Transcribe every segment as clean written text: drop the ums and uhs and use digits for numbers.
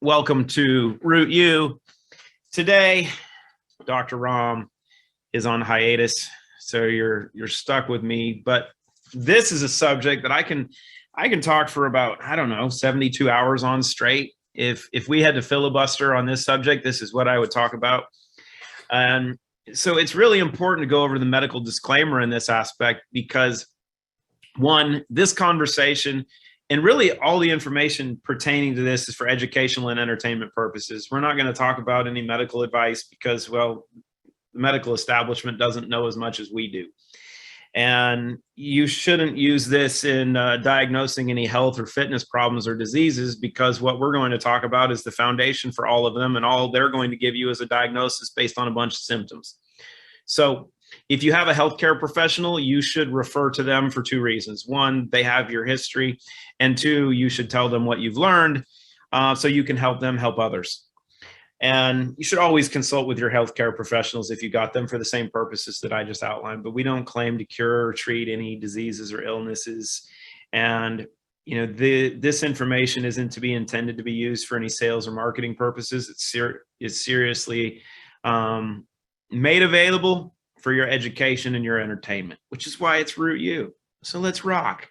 Welcome to Root U. Today, Dr. Rahm is on hiatus, so you're stuck with me. But this is a subject that I can talk for about, I don't know, 72 hours on straight. If we had to filibuster on this subject, this is what I would talk about. And so it's really important to go over the medical disclaimer in this aspect because, one, this conversation and really all the information pertaining to this is for educational and entertainment purposes. We're not going to talk about any medical advice because, well, the medical establishment doesn't know as much as we do. And you shouldn't use this in diagnosing any health or fitness problems or diseases, because what we're going to talk about is the foundation for all of them, and all they're going to give you is a diagnosis based on a bunch of symptoms. So if you have a healthcare professional, you should refer to them for two reasons. One, they have your history, and two, you should tell them what you've learned so you can help them help others. And you should always consult with your healthcare professionals if you got them for the same purposes that I just outlined. But we don't claim to cure or treat any diseases or illnesses. And this information isn't to be intended to be used for any sales or marketing purposes. It's seriously made available for your education and your entertainment, which is why it's Root U. So let's rock.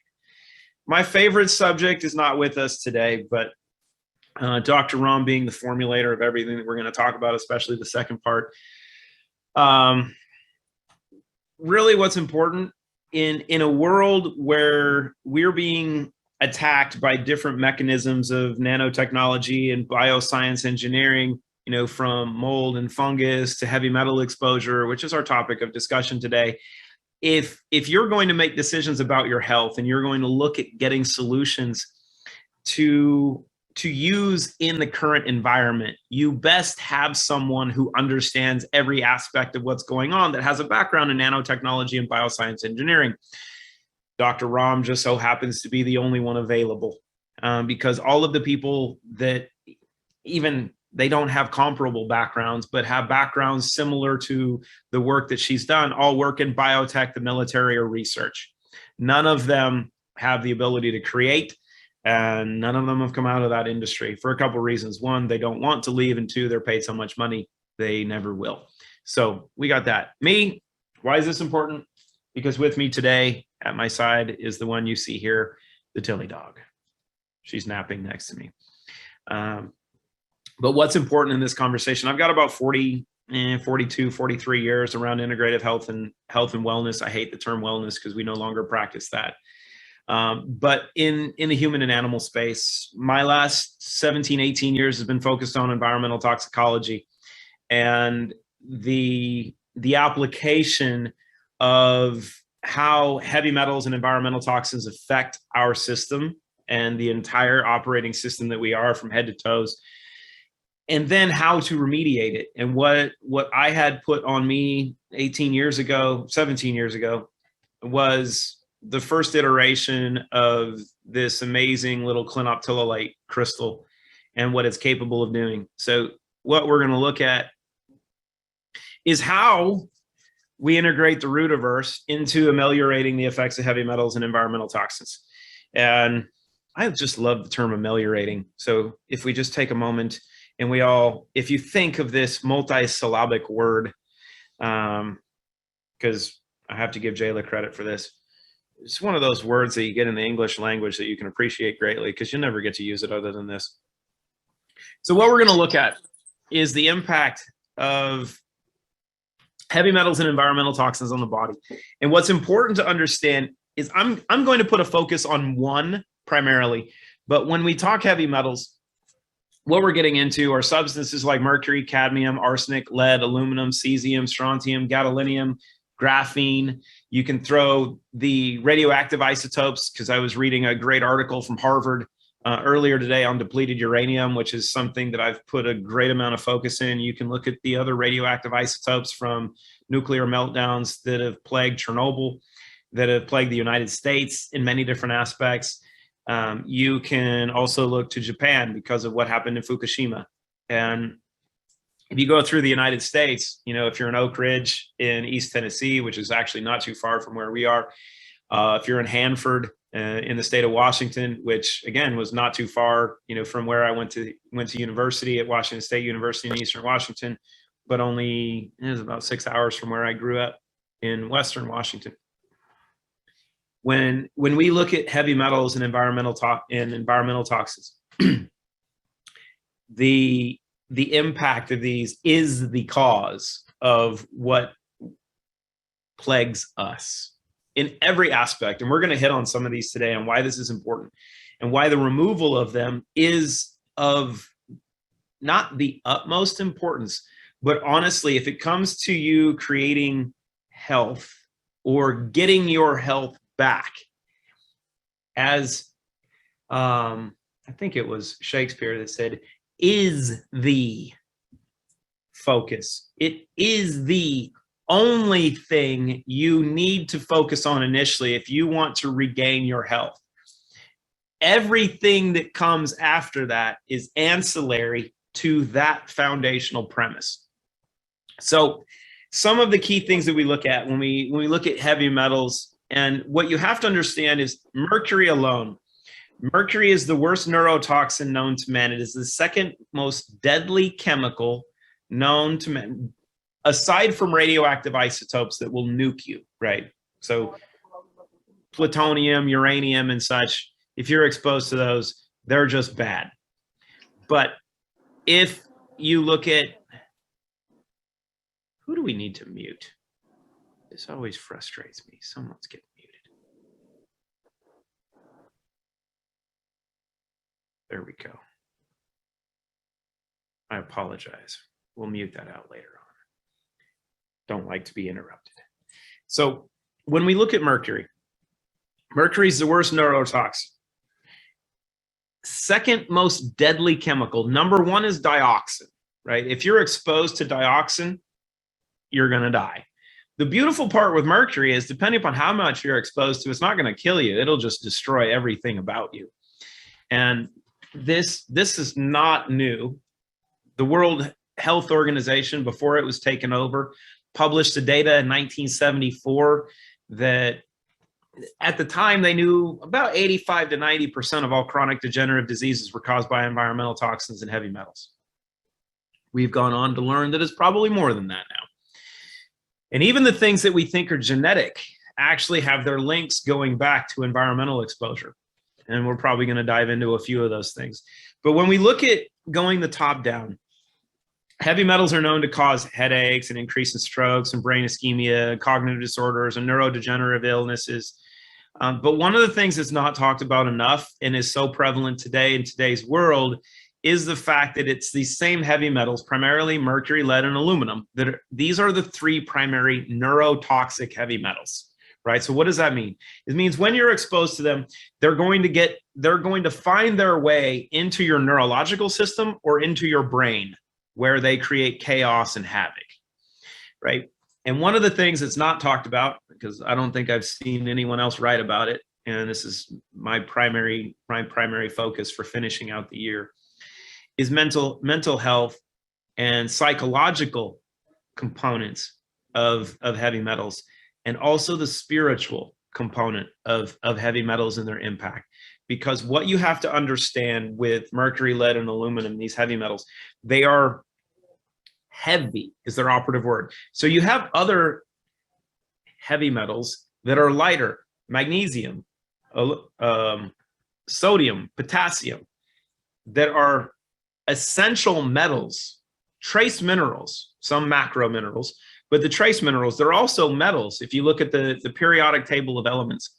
My favorite subject is not with us today, but Dr. Rahm, being the formulator of everything that we're going to talk about, especially the second part. Really what's important in a world where we're being attacked by different mechanisms of nanotechnology and bioscience engineering, from mold and fungus to heavy metal exposure, which is our topic of discussion today. If you're going to make decisions about your health and you're going to look at getting solutions to use in the current environment, you best have someone who understands every aspect of what's going on, that has a background in nanotechnology and bioscience engineering. Dr. Rahm just so happens to be the only one available because all of the people that even they don't have comparable backgrounds, but have backgrounds similar to the work that she's done, all work in biotech, the military, or research. None of them have the ability to create, and none of them have come out of that industry for a couple of reasons. One, they don't want to leave, and two, they're paid so much money, they never will. So we got that. Me, why is this important? Because with me today at my side is the one you see here, the Tilly dog. She's napping next to me. But what's important in this conversation, I've got about 42, 43 years around integrative health and wellness. I hate the term wellness because we no longer practice that. But in the human and animal space, my last 17, 18 years has been focused on environmental toxicology and the application of how heavy metals and environmental toxins affect our system and the entire operating system that we are from head to toes. And then how to remediate it. And what I had put on me 17 years ago, was the first iteration of this amazing little clinoptilolite crystal and what it's capable of doing. So what we're going to look at is how we integrate the Rootiverse into ameliorating the effects of heavy metals and environmental toxins. And I just love the term ameliorating. So if we just take a moment, and if you think of this multi-syllabic word, because I have to give Jayla credit for this. It's one of those words that you get in the English language that you can appreciate greatly because you never get to use it other than this. So what we're going to look at is the impact of heavy metals and environmental toxins on the body. And what's important to understand is I'm going to put a focus on one primarily, but when we talk heavy metals, what we're getting into are substances like mercury, cadmium, arsenic, lead, aluminum, cesium, strontium, gadolinium, graphene. You can throw the radioactive isotopes, because I was reading a great article from Harvard earlier today on depleted uranium, which is something that I've put a great amount of focus in. You can look at the other radioactive isotopes from nuclear meltdowns that have plagued Chernobyl, that have plagued the United States in many different aspects. You can also look to Japan because of what happened in Fukushima. And if you go through the United States, if you're in Oak Ridge in East Tennessee, which is actually not too far from where we are, if you're in Hanford, in the state of Washington, which again was not too far, from where I went to university at Washington State University in Eastern Washington, but only it was about 6 hours from where I grew up in Western Washington. When we look at heavy metals and environmental toxins, the impact of these is the cause of what plagues us in every aspect. And we're going to hit on some of these today and why this is important and why the removal of them is of not the utmost importance, but honestly, if it comes to you creating health or getting your health back, as I think it was Shakespeare that said, is the focus. It is the only thing you need to focus on initially if you want to regain your health. Everything that comes after that is ancillary to that foundational premise. So some of the key things that we look at when we look at heavy metals, and what you have to understand is mercury alone. Mercury is the worst neurotoxin known to man. It is the second most deadly chemical known to man, aside from radioactive isotopes that will nuke you, right? So plutonium, uranium, and such, if you're exposed to those, they're just bad. But if you look at, who do we need to mute? This always frustrates me. Someone's getting muted. There we go. I apologize. We'll mute that out later on. Don't like to be interrupted. So when we look at mercury, mercury is the worst neurotoxin. Second most deadly chemical. Number one is dioxin, right? If you're exposed to dioxin, you're going to die. The beautiful part with mercury is, depending upon how much you're exposed to, it's not going to kill you. It'll just destroy everything about you. And this is not new. The World Health Organization, before it was taken over, published the data in 1974 that at the time they knew about 85 to 90% of all chronic degenerative diseases were caused by environmental toxins and heavy metals. We've gone on to learn that it's probably more than that now. And even the things that we think are genetic actually have their links going back to environmental exposure. And we're probably going to dive into a few of those things. But when we look at going the top down, heavy metals are known to cause headaches and increase in strokes and brain ischemia, cognitive disorders, and neurodegenerative illnesses. But one of the things that's not talked about enough and is so prevalent today in today's world is the fact that it's these same heavy metals, primarily mercury, lead, and aluminum, these are the three primary neurotoxic heavy metals, right? So what does that mean? It means when you're exposed to them, they're going to find their way into your neurological system or into your brain, where they create chaos and havoc, right? And one of the things that's not talked about, because I don't think I've seen anyone else write about it, and this is my primary focus for finishing out the year, is mental health and psychological components of heavy metals, and also the spiritual component of heavy metals and their impact. Because what you have to understand with mercury, lead, and aluminum, these heavy metals, they are heavy is their operative word. So you have other heavy metals that are lighter: magnesium, sodium, potassium, that are essential metals, trace minerals, some macro minerals, but the trace minerals, they're also metals if you look at the periodic table of elements,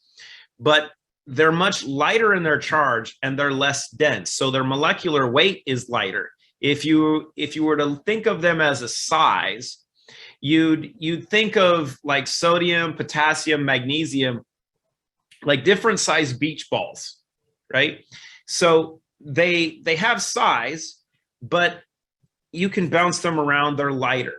but they're much lighter in their charge and they're less dense. So their molecular weight is lighter. If you were to think of them as a size, you'd think of like sodium, potassium, magnesium, like different size beach balls, right? So they have size, but you can bounce them around, they're lighter.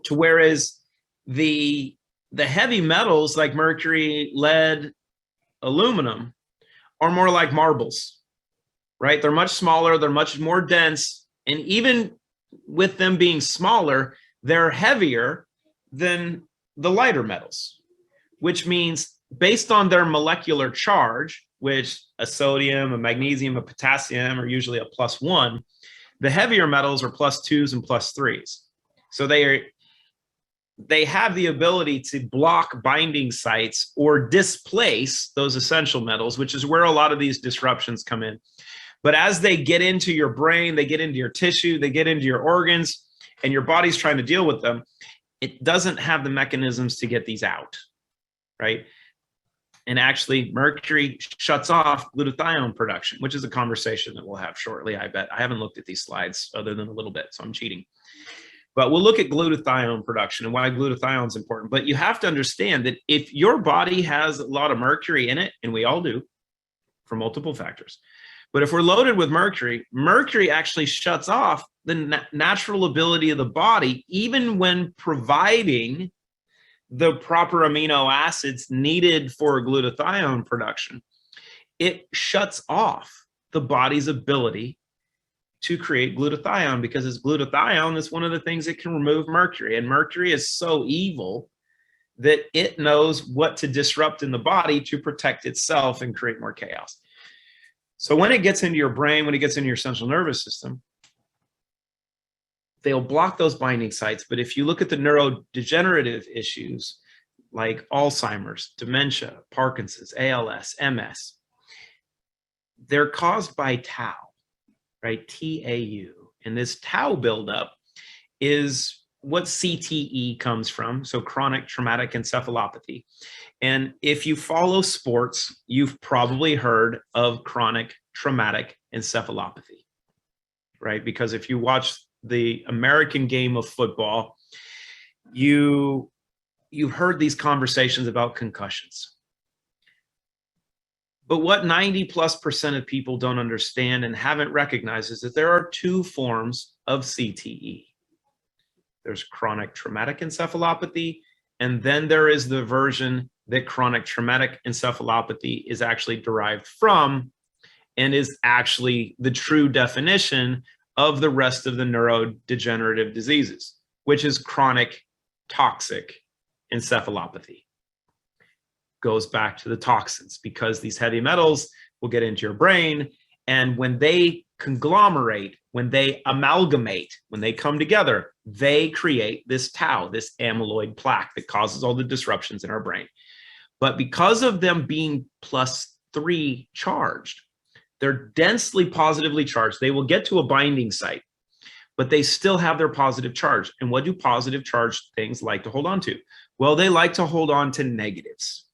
To whereas the heavy metals like mercury, lead, aluminum are more like marbles, right? They're much smaller, they're much more dense, and even with them being smaller, they're heavier than the lighter metals, which means based on their molecular charge, which a sodium, a magnesium, a potassium are usually a +1, the heavier metals are +2s and +3s. So they have the ability to block binding sites or displace those essential metals, which is where a lot of these disruptions come in. But as they get into your brain, they get into your tissue, they get into your organs, and your body's trying to deal with them, it doesn't have the mechanisms to get these out, right? And actually, mercury shuts off glutathione production, which is a conversation that we'll have shortly, I bet. I haven't looked at these slides other than a little bit, so I'm cheating. But we'll look at glutathione production and why glutathione is important. But you have to understand that if your body has a lot of mercury in it, and we all do for multiple factors, but if we're loaded with mercury, mercury actually shuts off the natural ability of the body, even when providing the proper amino acids needed for glutathione production. It shuts off the body's ability to create glutathione, because it's glutathione is one of the things that can remove mercury. And mercury is so evil that it knows what to disrupt in the body to protect itself and create more chaos. So when it gets into your brain, when it gets into your central nervous system, they'll block those binding sites. But if you look at the neurodegenerative issues like Alzheimer's, dementia, Parkinson's, ALS, MS, they're caused by tau, right? TAU. And this tau buildup is what CTE comes from, so chronic traumatic encephalopathy. And if you follow sports, you've probably heard of chronic traumatic encephalopathy, right? Because if you watch the American game of football, you've heard these conversations about concussions. But what 90+% of people don't understand and haven't recognized is that there are two forms of CTE. There's chronic traumatic encephalopathy, and then there is the version that chronic traumatic encephalopathy is actually derived from and is actually the true definition of the rest of the neurodegenerative diseases, which is chronic toxic encephalopathy. Goes back to the toxins, because these heavy metals will get into your brain, and when they conglomerate, when they amalgamate, when they come together, they create this tau, this amyloid plaque that causes all the disruptions in our brain. But because of them being +3 charged, they're densely positively charged. They will get to a binding site, but they still have their positive charge. And what do positive charged things like to hold on to? Well, they like to hold on to negatives.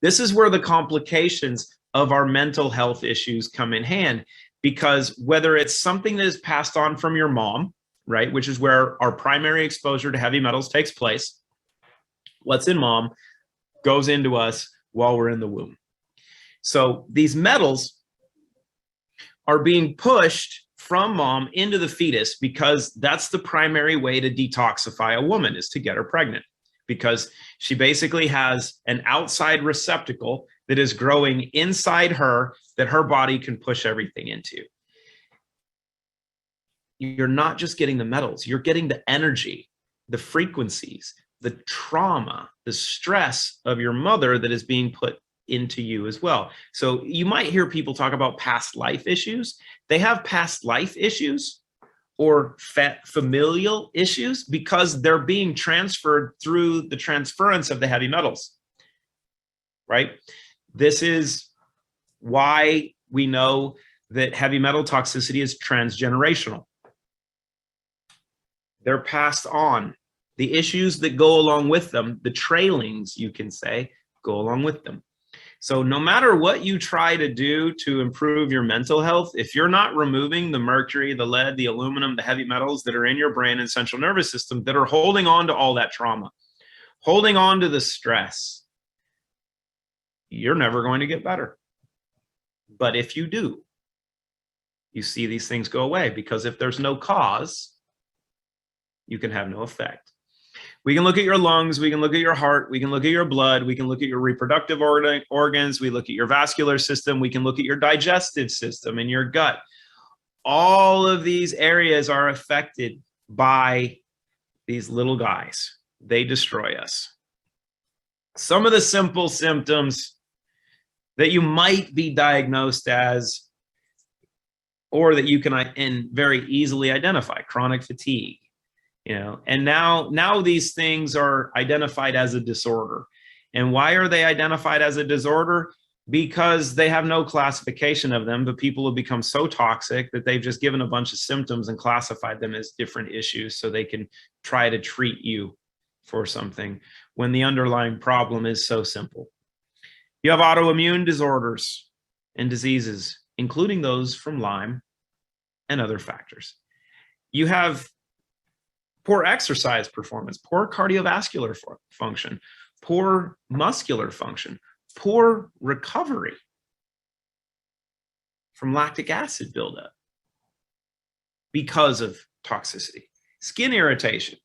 This is where the complications of our mental health issues come in hand, because whether it's something that is passed on from your mom, right, which is where our primary exposure to heavy metals takes place, what's in mom goes into us while we're in the womb. So these metals are being pushed from mom into the fetus, because that's the primary way to detoxify a woman, is to get her pregnant, because she basically has an outside receptacle that is growing inside her that her body can push everything into. You're not just getting the metals, you're getting the energy, the frequencies, the trauma, the stress of your mother that is being put into you as well. So you might hear people talk about past life issues. They have past life issues or familial issues because they're being transferred through the transference of the heavy metals, right? This is why we know that heavy metal toxicity is transgenerational. They're passed on. The issues that go along with them, the trailings, you can say, go along with them. So no matter what you try to do to improve your mental health, if you're not removing the mercury, the lead, the aluminum, the heavy metals that are in your brain and central nervous system that are holding on to all that trauma, holding on to the stress, you're never going to get better. But if you do, you see these things go away, because if there's no cause, you can have no effect. We can look at your lungs, we can look at your heart, we can look at your blood, we can look at your reproductive organs, we look at your vascular system, we can look at your digestive system and your gut. All of these areas are affected by these little guys. They destroy us. some of the simple symptoms that you might be diagnosed as, or that you can very easily identify: chronic fatigue, and now these things are identified as a disorder. And why are they identified as a disorder? Because they have no classification of them, but people have become so toxic that they've just given a bunch of symptoms and classified them as different issues so they can try to treat you for something when the underlying problem is so simple. You have autoimmune disorders and diseases, including those from Lyme and other factors. You have poor exercise performance, poor cardiovascular function, poor muscular function, poor recovery from lactic acid buildup because of toxicity. Skin irritation.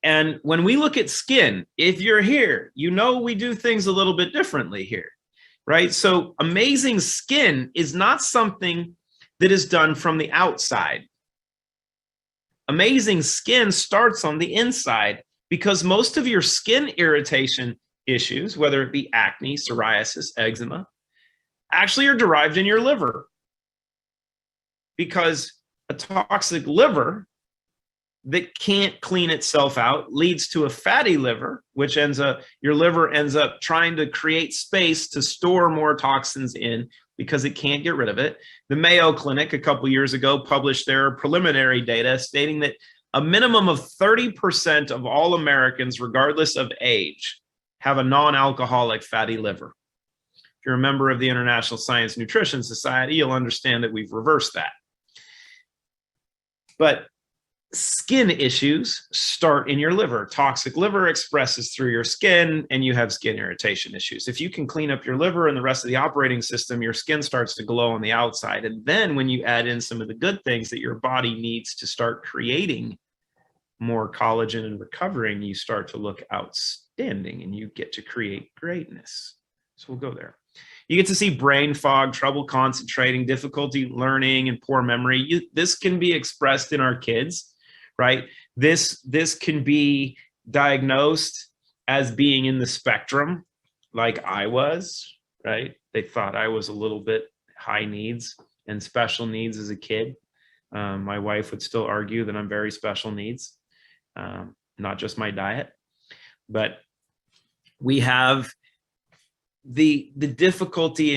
And when we look at skin, if you're here, we do things a little bit differently here, right? So amazing skin is not something that is done from the outside. Amazing skin starts on the inside, because most of your skin irritation issues, whether it be acne, psoriasis, eczema, actually are derived in your liver. Because a toxic liver that can't clean itself out leads to a fatty liver, which your liver ends up trying to create space to store more toxins in because it can't get rid of it. The Mayo Clinic a couple years ago published their preliminary data stating that a minimum of 30% of all Americans, regardless of age, have a non-alcoholic fatty liver. If you're a member of the International Science Nutrition Society, you'll understand that we've reversed that. But skin issues start in your liver. Toxic liver expresses through your skin, and you have skin irritation issues. If you can clean up your liver and the rest of the operating system, your skin starts to glow on the outside. And then when you add in some of the good things that your body needs to start creating more collagen and recovering, you start to look outstanding and you get to create greatness. So we'll go there. You get to see brain fog, trouble concentrating, difficulty learning, and poor memory. This can be expressed in our kids, right? This can be diagnosed as being in the spectrum, like I was, right? They thought I was a little bit high needs and special needs as a kid. My wife would still argue that I'm very special needs, not just my diet. But we have the difficulty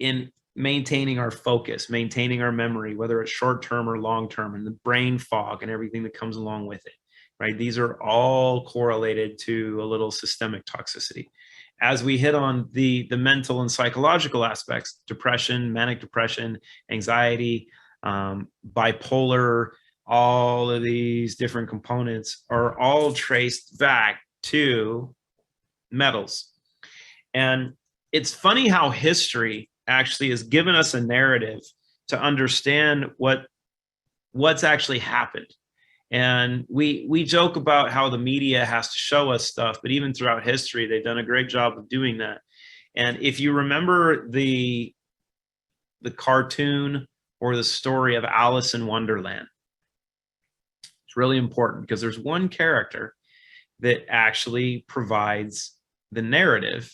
in maintaining our focus, maintaining our memory, whether it's short-term or long-term, and the brain fog and everything that comes along with it, right? These are all correlated to a little systemic toxicity. As we hit on the mental and psychological aspects, depression, manic depression, anxiety, bipolar, all of these different components are all traced back to metals. And it's funny how history actually has given us a narrative to understand what's actually happened. And we joke about how the media has to show us stuff, but even throughout history, they've done a great job of doing that. And if you remember the cartoon or the story of Alice in Wonderland, it's really important because there's one character that actually provides the narrative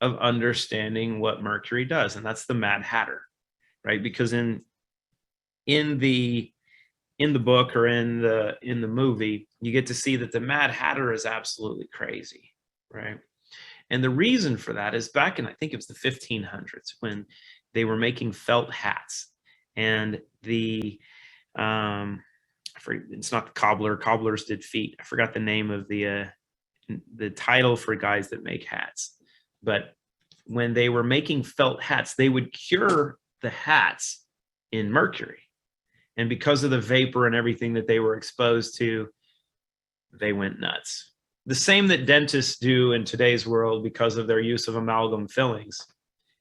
of understanding what Mercury does, and that's the Mad Hatter, right? Because in the book or in the movie, you get to see that the Mad Hatter is absolutely crazy, right? And the reason for that is back in, I think it was the 1500s, when they were making felt hats, and it's not the cobbler. Cobblers did feet. I forgot the name of the title for guys that make hats. But when they were making felt hats, they would cure the hats in mercury. And because of the vapor and everything that they were exposed to, they went nuts. The same that dentists do in today's world because of their use of amalgam fillings.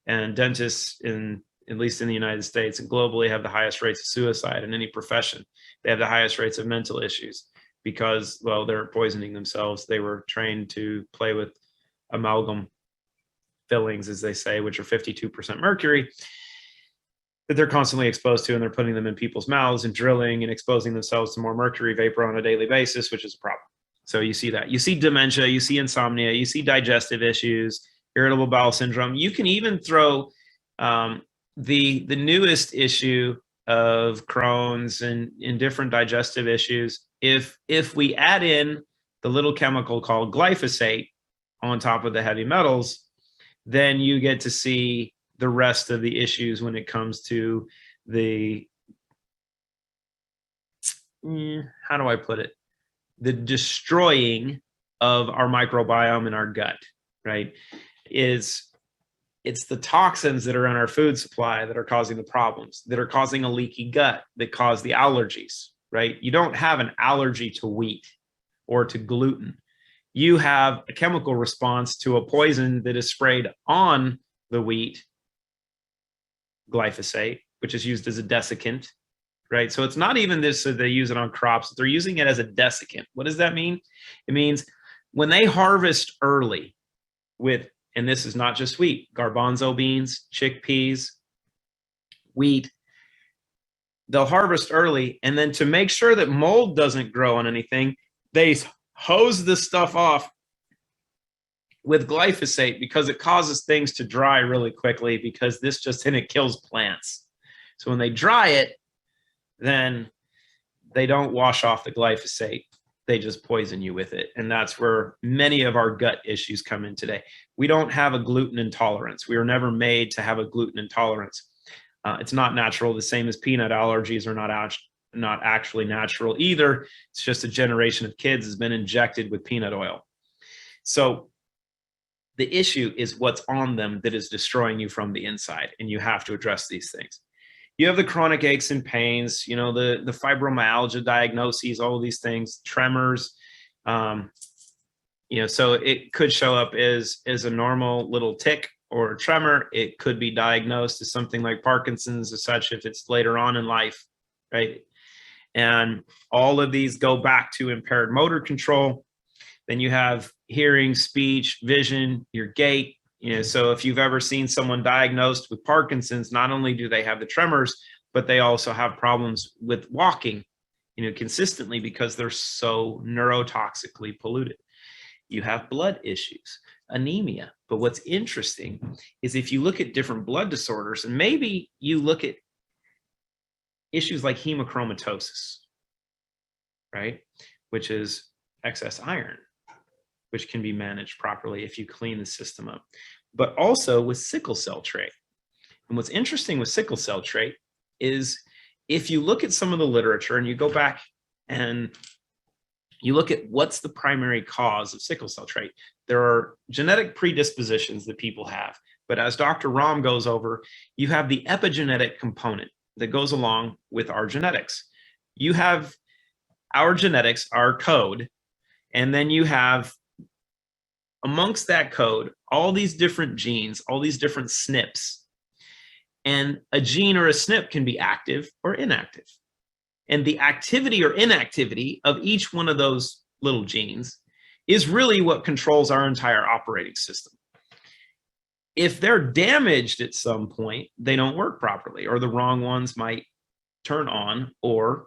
And dentists, at least in the United States and globally, have the highest rates of suicide in any profession. They have the highest rates of mental issues because, well, they're poisoning themselves. They were trained to play with amalgam fillings, as they say, which are 52% mercury, that they're constantly exposed to, and they're putting them in people's mouths and drilling and exposing themselves to more mercury vapor on a daily basis, which is a problem. So you see that. You see dementia, you see insomnia, you see digestive issues, irritable bowel syndrome. You can even throw the newest issue of Crohn's and different digestive issues. If we add in the little chemical called glyphosate on top of the heavy metals, then you get to see the rest of the issues when it comes to the, how do I put it? The destroying of our microbiome in our gut, right? It's the toxins that are in our food supply that are causing the problems, that are causing a leaky gut, that cause the allergies, right? You don't have an allergy to wheat or to gluten. You have a chemical response to a poison that is sprayed on the wheat, glyphosate, which is used as a desiccant, right? So it's not even this that they use it on crops. They're using it as a desiccant. What does that mean? It means when they harvest early with, and this is not just wheat, garbanzo beans, chickpeas, wheat, they'll harvest early. And then to make sure that mold doesn't grow on anything, they hose this stuff off with glyphosate because it causes things to dry really quickly, because this just in it kills plants. So when they dry it, then they don't wash off the glyphosate. They just poison you with it. And that's where many of our gut issues come in today. We don't have a gluten intolerance. We were never made to have a gluten intolerance. It's not natural. The same as peanut allergies are not actually natural either. It's just a generation of kids has been injected with peanut oil. So the issue is what's on them that is destroying you from the inside, and you have to address these things. You have the chronic aches and pains, you know, the fibromyalgia diagnoses, all of these things, tremors, you know, so it could show up as a normal little tick or a tremor. It could be diagnosed as something like Parkinson's as such if it's later on in life, right? And all of these go back to impaired motor control. Then you have hearing, speech, vision, your gait. You know, so if you've ever seen someone diagnosed with Parkinson's, not only do they have the tremors, but they also have problems with walking, you know, consistently because they're so neurotoxically polluted. You have blood issues, anemia. But what's interesting is if you look at different blood disorders, and maybe you look at issues like hemochromatosis, right, which is excess iron, which can be managed properly if you clean the system up, but also with sickle cell trait. And what's interesting with sickle cell trait is if you look at some of the literature and you go back and you look at what's the primary cause of sickle cell trait, there are genetic predispositions that people have. But as Dr. Rahm goes over, you have the epigenetic component that goes along with our genetics. You have our genetics, our code, and then you have amongst that code, all these different genes, all these different SNPs. And a gene or a SNP can be active or inactive. And the activity or inactivity of each one of those little genes is really what controls our entire operating system. If they're damaged at some point, they don't work properly, or the wrong ones might turn on, or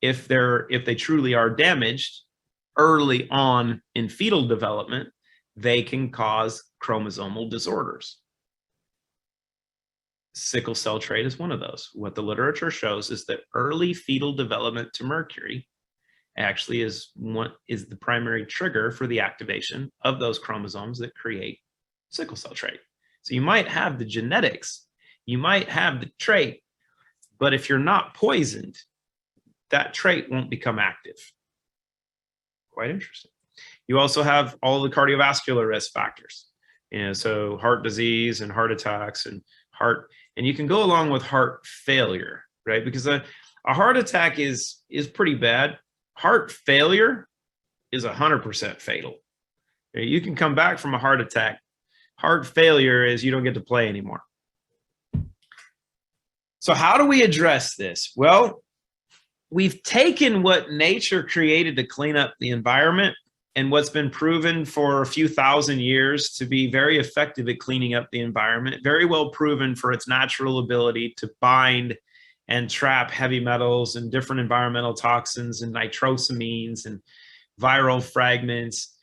if they truly are damaged early on in fetal development, they can cause chromosomal disorders. Sickle cell trait is one of those. What the literature shows is that early fetal development to mercury actually is the primary trigger for the activation of those chromosomes that create sickle cell trait. So you might have the genetics, you might have the trait, but if you're not poisoned, that trait won't become active. Quite interesting. You also have all the cardiovascular risk factors, you know, so heart disease and heart attacks and and you can go along with heart failure, right? Because a heart attack is pretty bad. Heart failure is 100% fatal. You can come back from a heart attack. Heart failure is you don't get to play anymore. So how do we address this? Well, we've taken what nature created to clean up the environment and what's been proven for a few thousand years to be very effective at cleaning up the environment, very well proven for its natural ability to bind and trap heavy metals and different environmental toxins and nitrosamines and viral fragments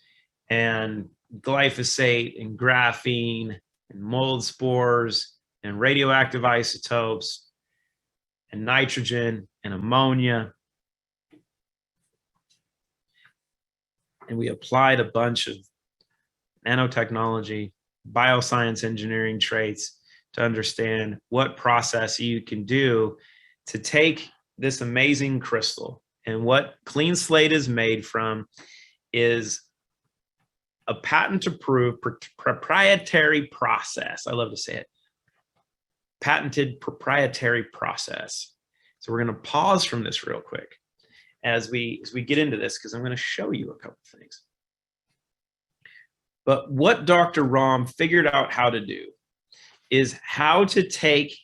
and glyphosate and graphene and mold spores and radioactive isotopes and nitrogen and ammonia. And we applied a bunch of nanotechnology, bioscience engineering traits to understand what process you can do to take this amazing crystal. And what CleanSlate is made from is a patent-approved proprietary process. I love to say it. Patented proprietary process. So we're going to pause from this real quick as we get into this, because I'm going to show you a couple things. But what Dr. Rahm figured out how to do is how to take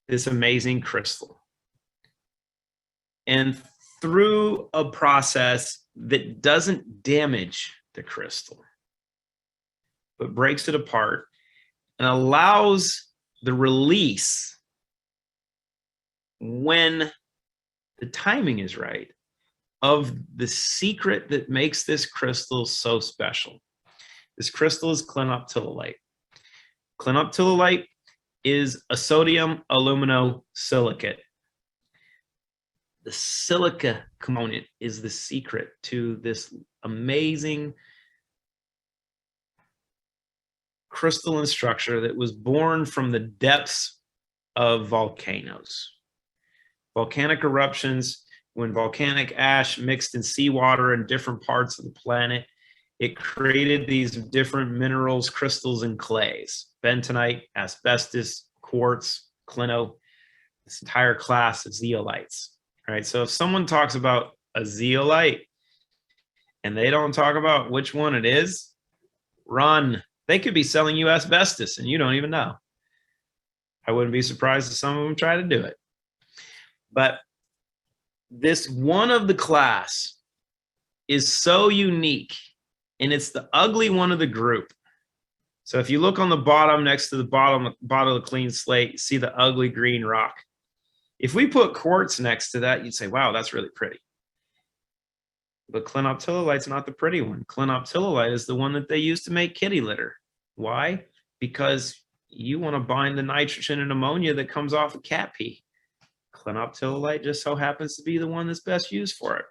this amazing crystal and through a process that doesn't damage the crystal, but breaks it apart and allows the release when the timing is right of the secret that makes this crystal so special. This crystal is clinoptilolite. Clinoptilolite is a sodium aluminosilicate. The silica component is the secret to this amazing crystalline structure that was born from the depths of volcanoes. Volcanic eruptions, when volcanic ash mixed in seawater in different parts of the planet, it created these different minerals, crystals, and clays: bentonite, asbestos, quartz, clino, this entire class of zeolites. Right? So if someone talks about a zeolite and they don't talk about which one it is, run. They could be selling you asbestos and you don't even know. I wouldn't be surprised if some of them try to do it. But this one of the class is so unique, and it's the ugly one of the group. So if you look on the bottom next to the bottom of the clean slate, you see the ugly green rock. If we put quartz next to that, you'd say, wow, that's really pretty. But clinoptilolite's not the pretty one. Clinoptilolite is the one that they use to make kitty litter. Why? Because you want to bind the nitrogen and ammonia that comes off of cat pee. Clinoptilolite just so happens to be the one that's best used for it.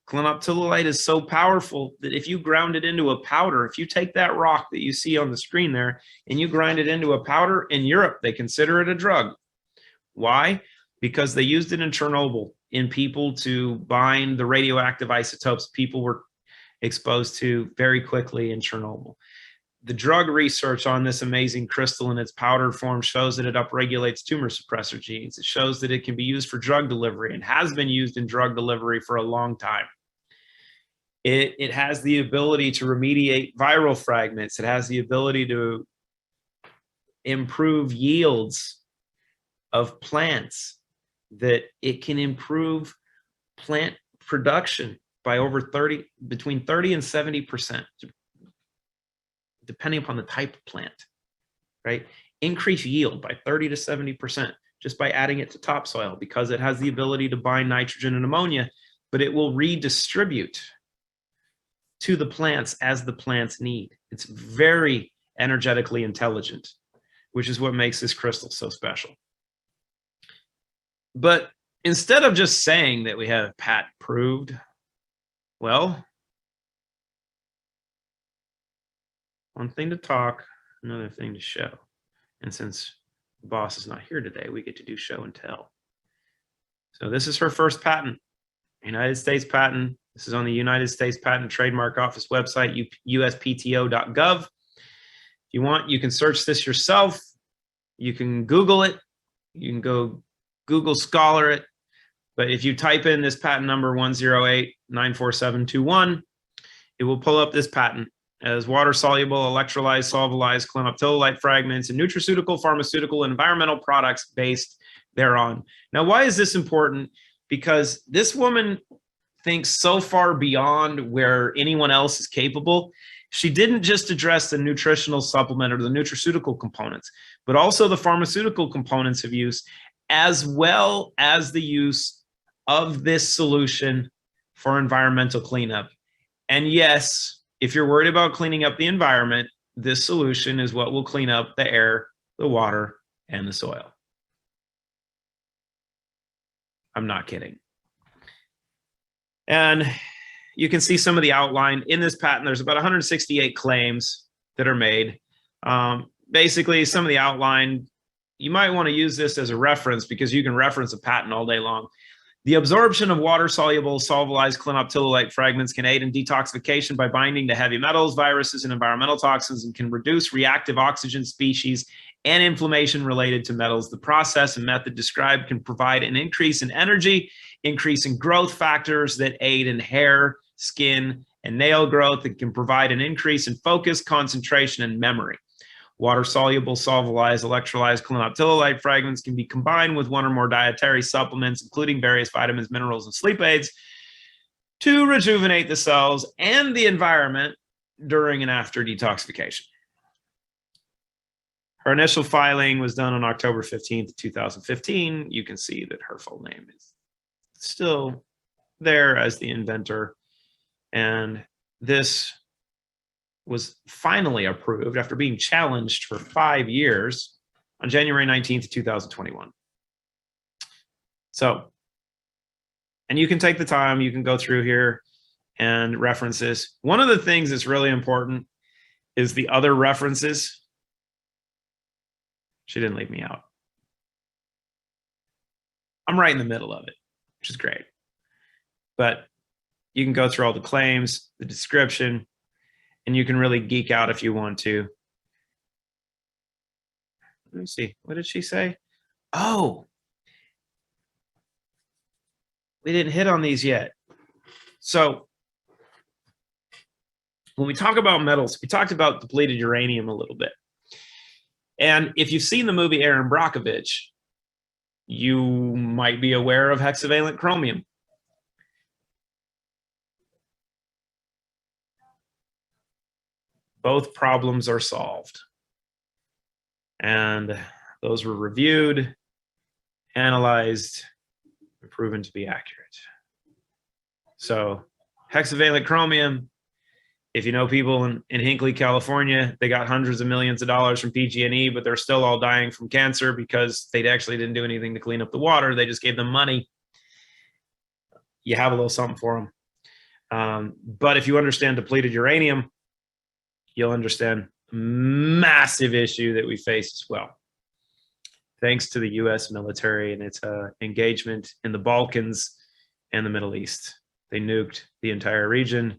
Clinoptilolite is so powerful that if you ground it into a powder, if you take that rock that you see on the screen there and you grind it into a powder, in Europe, they consider it a drug. Why? Because they used it in Chernobyl in people to bind the radioactive isotopes people were exposed to very quickly in Chernobyl. The drug research on this amazing crystal in its powdered form shows that it upregulates tumor suppressor genes. It shows that it can be used for drug delivery and has been used in drug delivery for a long time. It has the ability to remediate viral fragments. It has the ability to improve yields of plants, that it can improve plant production by between 30 and 70%, depending upon the type of plant, right? Increase yield by 30 to 70% just by adding it to topsoil, because it has the ability to bind nitrogen and ammonia, but it will redistribute to the plants as the plants need. It's very energetically intelligent, which is what makes this crystal so special. But instead of just saying that we have patent proved, well, one thing to talk, another thing to show. And since the boss is not here today, we get to do show and tell. So this is her first patent, United States patent. This is on the United States Patent and Trademark Office website, uspto.gov. If you want, you can search this yourself. You can Google it. You can go Google Scholar it. But if you type in this patent number 108-94721, it will pull up this patent as water-soluble, electrolyzed, solvolized clinoptilolite fragments and nutraceutical, pharmaceutical, and environmental products based thereon. Now, why is this important? Because this woman thinks so far beyond where anyone else is capable. She didn't just address the nutritional supplement or the nutraceutical components, but also the pharmaceutical components of use, as well as the use of this solution for environmental cleanup. And yes, if you're worried about cleaning up the environment, this solution is what will clean up the air, the water, and the soil. I'm not kidding. And you can see some of the outline in this patent. There's about 168 claims that are made. Basically, some of the outline, you might want to use this as a reference because you can reference a patent all day long. The absorption of water-soluble solubilized clinoptilolite fragments can aid in detoxification by binding to heavy metals, viruses, and environmental toxins, and can reduce reactive oxygen species and inflammation related to metals. The process and method described can provide an increase in energy, increase in growth factors that aid in hair, skin, and nail growth. It can provide an increase in focus, concentration, and memory. Water-soluble, solubilized, electrolyzed clinoptilolite fragments can be combined with one or more dietary supplements, including various vitamins, minerals, and sleep aids, to rejuvenate the cells and the environment during and after detoxification. Her initial filing was done on October 15th, 2015. You can see that her full name is still there as the inventor. And this was finally approved after being challenged for 5 years on January 19th, 2021. So, and you can take the time, you can go through here and reference this. One of the things that's really important is the other references. She didn't leave me out. I'm right in the middle of it, which is great. But you can go through all the claims, the description, and you can really geek out if you want to. Let me see. What did she say? Oh, we didn't hit on these yet. So when we talk about metals, we talked about depleted uranium a little bit. And if you've seen the movie Aaron Brockovich, you might be aware of hexavalent chromium. Both problems are solved. And those were reviewed, analyzed, and proven to be accurate. So hexavalent chromium, if you know people in Hinckley, California, they got hundreds of millions of dollars from PG&E, but they're still all dying from cancer because they actually didn't do anything to clean up the water. They just gave them money. You have a little something for them. But if you understand depleted uranium, you'll understand a massive issue that we face as well. Thanks to the US military and its engagement in the Balkans and the Middle East. They nuked the entire region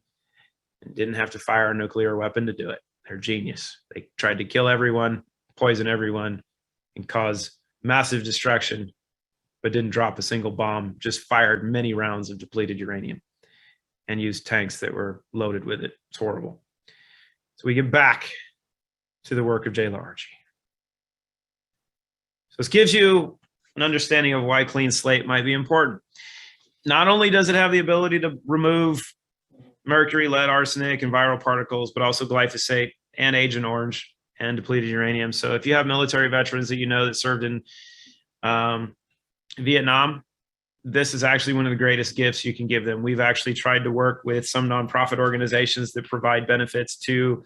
and didn't have to fire a nuclear weapon to do it. They're genius. They tried to kill everyone, poison everyone, and cause massive destruction, but didn't drop a single bomb, just fired many rounds of depleted uranium and used tanks that were loaded with it. It's horrible. So we get back to the work of J. Largy. So this gives you an understanding of why CleanSlate might be important. Not only does it have the ability to remove mercury, lead, arsenic, and viral particles, but also glyphosate and Agent Orange and depleted uranium. So if you have military veterans that you know that served in Vietnam, this is actually one of the greatest gifts you can give them. We've actually tried to work with some nonprofit organizations that provide benefits to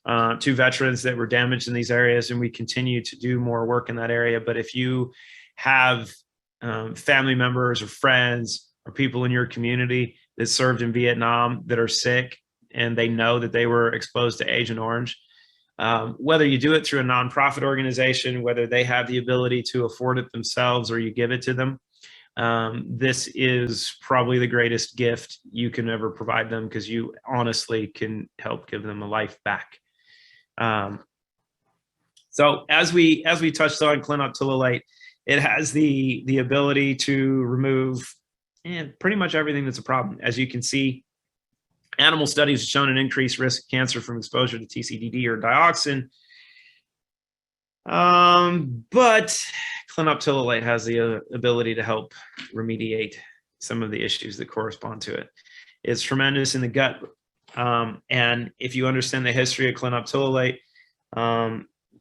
veterans that were damaged in these areas, and we continue to do more work in that area. But if you have family members or friends or people in your community that served in Vietnam that are sick and they know that they were exposed to Agent Orange, whether you do it through a nonprofit organization, whether they have the ability to afford it themselves or you give it to them, this is probably the greatest gift you can ever provide them, because you honestly can help give them a life back. So as we touched on, clinoptilolite, it has the ability to remove pretty much everything that's a problem. As you can see, animal studies have shown an increased risk of cancer from exposure to TCDD or dioxin. But clinoptilolite has the ability to help remediate some of the issues that correspond to it. It's tremendous in the gut. And if you understand the history of clinoptilolite,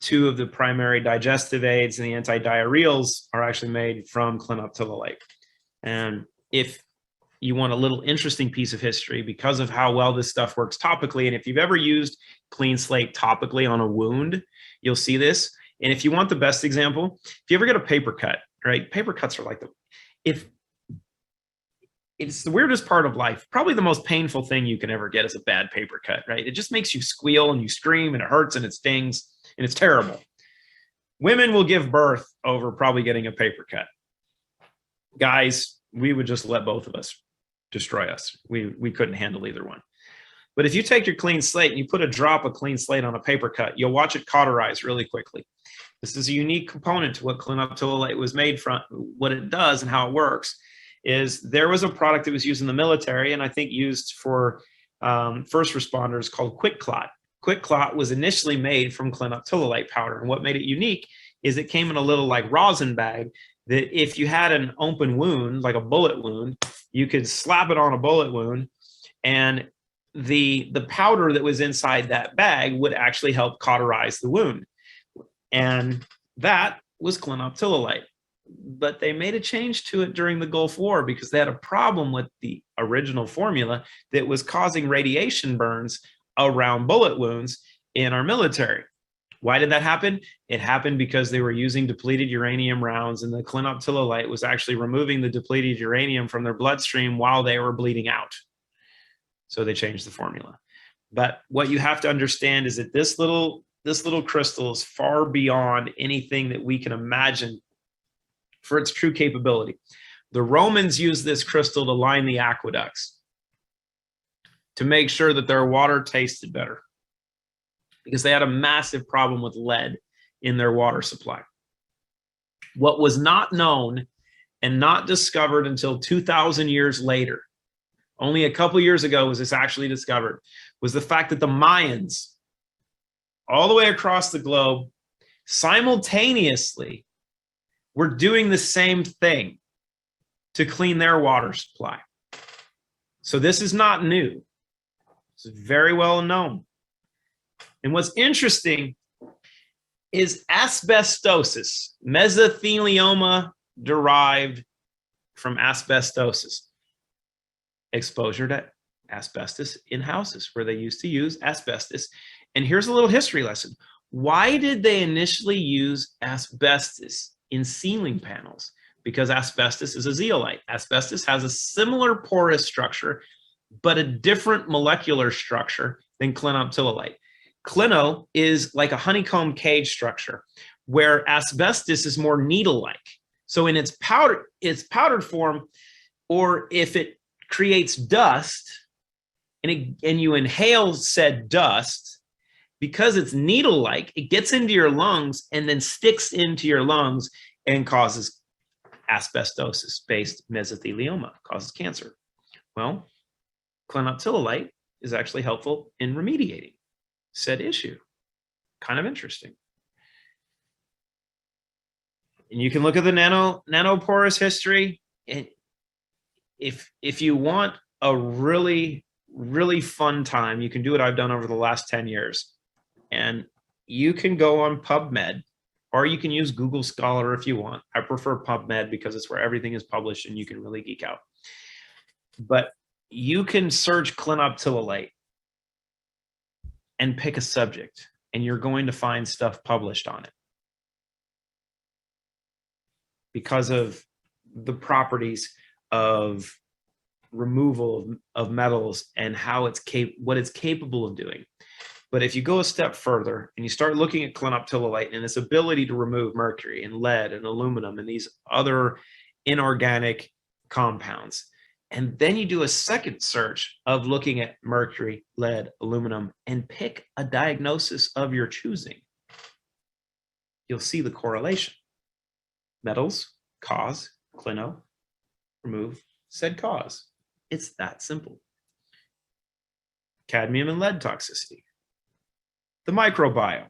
two of the primary digestive aids and the antidiarrheals are actually made from clinoptilolite. And if you want a little interesting piece of history because of how well this stuff works topically. And if you've ever used CleanSlate topically on a wound, you'll see this. And if you want the best example, if you ever get a paper cut, right? Paper cuts are like if it's the weirdest part of life, probably the most painful thing you can ever get is a bad paper cut, right? It just makes you squeal and you scream and it hurts and it stings and it's terrible. Women will give birth over probably getting a paper cut. Guys, we would just let both of us destroy us. We couldn't handle either one. But if you take your CleanSlate and you put a drop of CleanSlate on a paper cut, you'll watch it cauterize really quickly. This is a unique component to what clinoptilolite was made from. What it does and how it works is there was a product that was used in the military and I think used for first responders called Quick Clot. Quick Clot was initially made from clinoptilolite powder. And what made it unique is it came in a little like rosin bag that if you had an open wound, like a bullet wound, you could slap it on a bullet wound and the powder that was inside that bag would actually help cauterize the wound. And that was clinoptilolite. But they made a change to it during the Gulf War because they had a problem with the original formula that was causing radiation burns around bullet wounds in our military. Why did that happen? It happened because they were using depleted uranium rounds and the clinoptilolite was actually removing the depleted uranium from their bloodstream while they were bleeding out. So they changed the formula. But what you have to understand is that this little crystal is far beyond anything that we can imagine for its true capability. The Romans used this crystal to line the aqueducts to make sure that their water tasted better because they had a massive problem with lead in their water supply. What was not known and not discovered until 2,000 years later, only a couple years ago was this actually discovered, was the fact that the Mayans, all the way across the globe, simultaneously were doing the same thing to clean their water supply. So this is not new. It's very well known. And what's interesting is asbestosis, mesothelioma derived from asbestosis, exposure to asbestos in houses where they used to use asbestos. And here's a little history lesson. Why did they initially use asbestos in ceiling panels? Because asbestos is a zeolite. Asbestos has a similar porous structure, but a different molecular structure than clinoptilolite. Clino is like a honeycomb cage structure, where asbestos is more needle-like. So in its powdered form, or if it creates dust and you inhale said dust, because it's needle-like, it gets into your lungs and then sticks into your lungs and causes asbestosis-based mesothelioma, causes cancer. Well, clinoptilolite is actually helpful in remediating said issue. Kind of interesting. And you can look at the nanoporous history. And if you want a really, really fun time, you can do what I've done over the last 10 years. And you can go on PubMed, or you can use Google Scholar if you want. I prefer PubMed because it's where everything is published and you can really geek out. But you can search clinoptilolite and pick a subject, and you're going to find stuff published on it because of the properties of removal of metals and how what it's capable of doing. But if you go a step further and you start looking at clinoptilolite and its ability to remove mercury and lead and aluminum and these other inorganic compounds, and then you do a second search of looking at mercury, lead, aluminum, and pick a diagnosis of your choosing, you'll see the correlation. Metals cause clino, remove said cause. It's that simple. Cadmium and lead toxicity. The microbiome.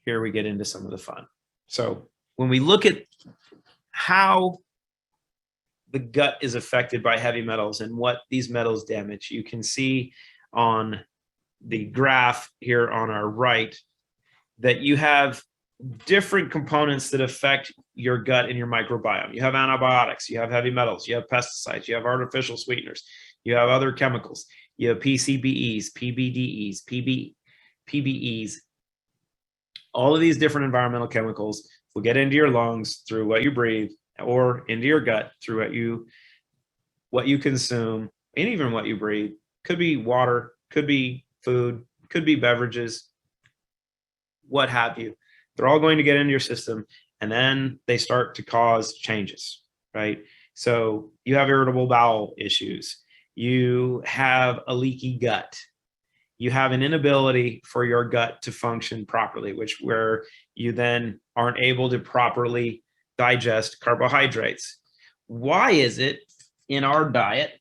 Here we get into some of the fun. So when we look at how the gut is affected by heavy metals and what these metals damage, you can see on the graph here on our right that you have different components that affect your gut and your microbiome. You have antibiotics, you have heavy metals, you have pesticides, you have artificial sweeteners, you have other chemicals, you have PCBs, PBDEs, PBEs. All of these different environmental chemicals will get into your lungs through what you breathe, or into your gut through what you consume, and even what you breathe. Could be water, could be food, could be beverages, what have you. They're all going to get into your system, and then they start to cause changes, right? So you have irritable bowel issues. You have a leaky gut. You have an inability for your gut to function properly, where you then aren't able to properly digest carbohydrates. Why is it in our diet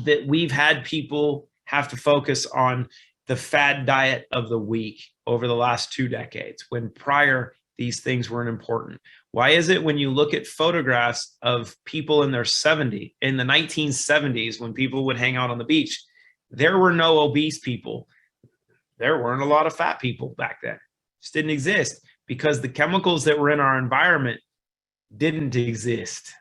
that we've had people have to focus on the fad diet of the week over the last 2 decades, when prior these things weren't important? Why is it when you look at photographs of people in the 1970s, when people would hang out on the beach, there were no obese people. There weren't a lot of fat people back then. It just didn't exist, because the chemicals that were in our environment didn't exist.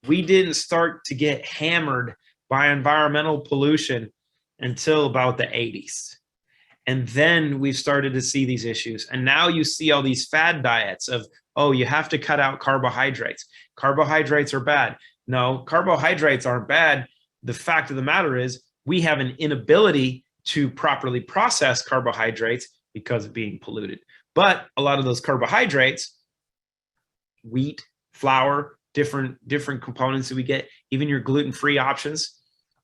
We didn't start to get hammered by environmental pollution until about the 80s. And then we started to see these issues. And now you see all these fad diets of, oh, you have to cut out carbohydrates. Carbohydrates are bad. No, carbohydrates aren't bad. The fact of the matter is we have an inability to properly process carbohydrates because of being polluted. But a lot of those carbohydrates, wheat, flour, different components that we get, even your gluten-free options,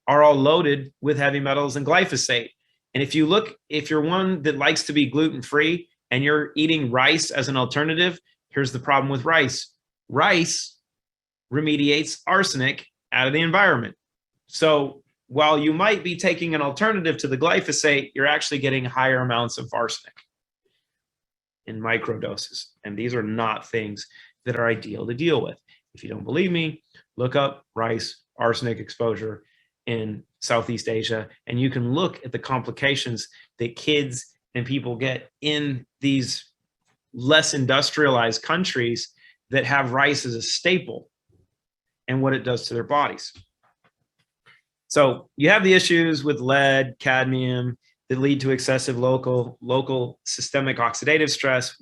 are all loaded with heavy metals and glyphosate. And if you're one that likes to be gluten-free and you're eating rice as an alternative, here's the problem with rice. Rice remediates arsenic out of the environment. So while you might be taking an alternative to the glyphosate, you're actually getting higher amounts of arsenic in microdoses. And these are not things that are ideal to deal with. If you don't believe me, look up rice arsenic exposure in Southeast Asia, and you can look at the complications that kids and people get in these less industrialized countries that have rice as a staple and what it does to their bodies. So you have the issues with lead, cadmium that lead to excessive local systemic oxidative stress,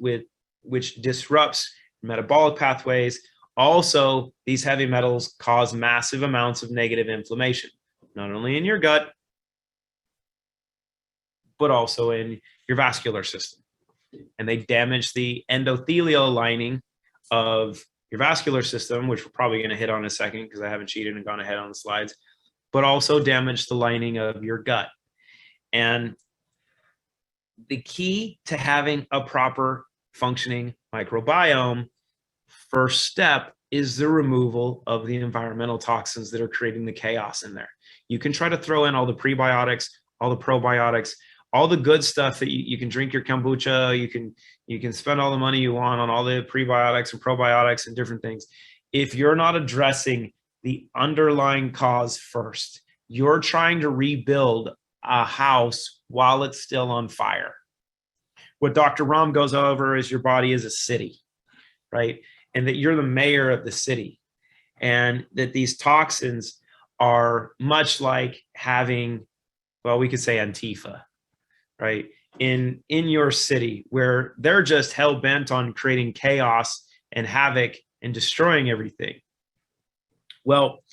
which disrupts metabolic pathways. Also, these heavy metals cause massive amounts of negative inflammation, not only in your gut, but also in your vascular system. And they damage the endothelial lining of your vascular system, which we're probably going to hit on in a second because I haven't cheated and gone ahead on the slides, but also damage the lining of your gut. And the key to having a proper functioning microbiome, first step, is the removal of the environmental toxins that are creating the chaos in there. You can try to throw in all the prebiotics, all the probiotics, all the good stuff that you can drink your kombucha, you can spend all the money you want on all the prebiotics and probiotics and different things. If you're not addressing the underlying cause first, you're trying to rebuild a house while it's still on fire. What Dr. Rahm goes over is your body is a city, right? And that you're the mayor of the city, and that these toxins are much like having, well, we could say Antifa, right? In your city, where they're just hell bent on creating chaos and havoc and destroying everything. Well,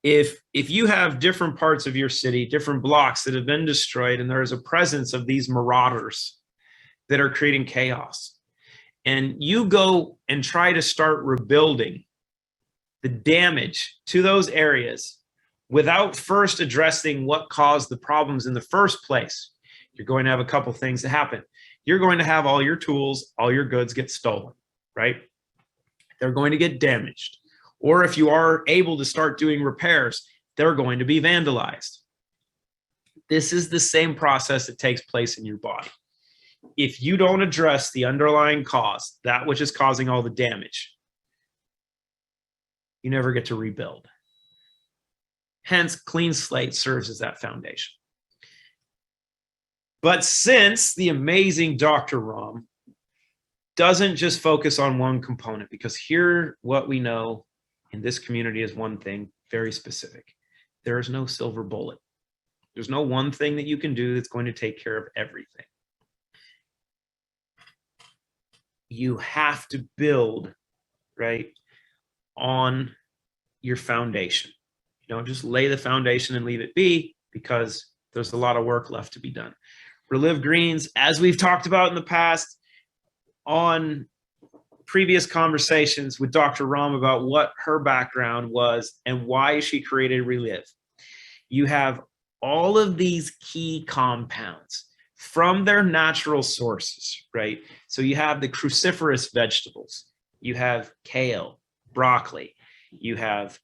if you have different parts of your city, different blocks that have been destroyed, and there is a presence of these marauders that are creating chaos, and you go and try to start rebuilding the damage to those areas without first addressing what caused the problems in the first place, you're going to have a couple things that happen. You're going to have all your tools, all your goods get stolen, right? They're going to get damaged. Or if you are able to start doing repairs, they're going to be vandalized. This is the same process that takes place in your body. If you don't address the underlying cause, that which is causing all the damage, you never get to rebuild. Hence, CleanSlate serves as that foundation. But since the amazing Dr. Rahm doesn't just focus on one component, because here what we know in this community is one thing very specific. There is no silver bullet. There's no one thing that you can do that's going to take care of everything. You have to build, right, on your foundation. You don't just lay the foundation and leave it be, because there's a lot of work left to be done. ReLive Greens, as we've talked about in the past on previous conversations with Dr. Rahm about what her background was and why she created ReLive. You have all of these key compounds from their natural sources, right? So you have the cruciferous vegetables, you have kale, broccoli, you have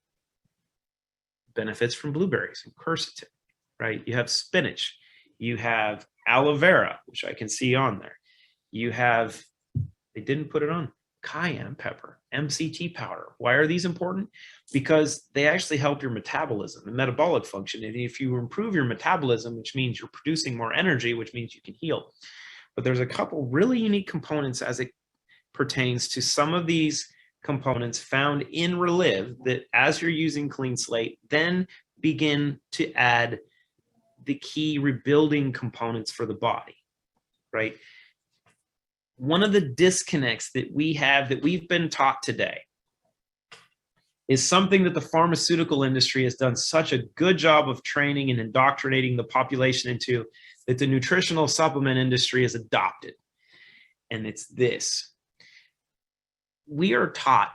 benefits from blueberries and quercetin, right? You have spinach, you have aloe vera, which I can see on there. You have, they didn't put it on, cayenne pepper, MCT powder. Why are these important? Because they actually help your metabolism and metabolic function. And if you improve your metabolism, which means you're producing more energy, which means you can heal. But there's a couple really unique components as it pertains to some of these components found in ReLive that, as you're using CleanSlate, then begin to add the key rebuilding components for the body, right? One of the disconnects that we have, that we've been taught today, is something that the pharmaceutical industry has done such a good job of training and indoctrinating the population into, that the nutritional supplement industry has adopted. And it's this: we are taught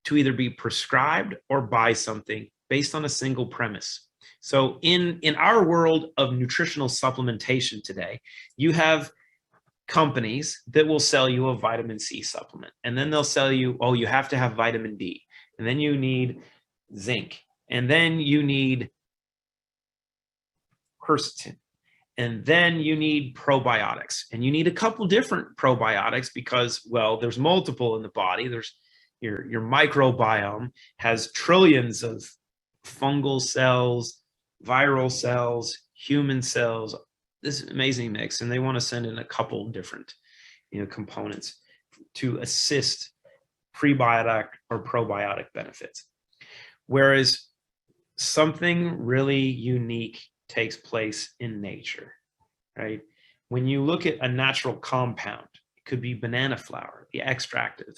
to either be prescribed or buy something based on a single premise. So in our world of nutritional supplementation today, you have companies that will sell you a vitamin C supplement, and then they'll sell you, oh, you have to have vitamin D, and then you need zinc, and then you need quercetin, and then you need probiotics, and you need a couple different probiotics because, well, there's multiple in the body. There's your microbiome has trillions of fungal cells, viral cells, human cells, this amazing mix, and they want to send in a couple different, components to assist prebiotic or probiotic benefits. Whereas something really unique takes place in nature, right? When you look at a natural compound, it could be banana flour, the extractive,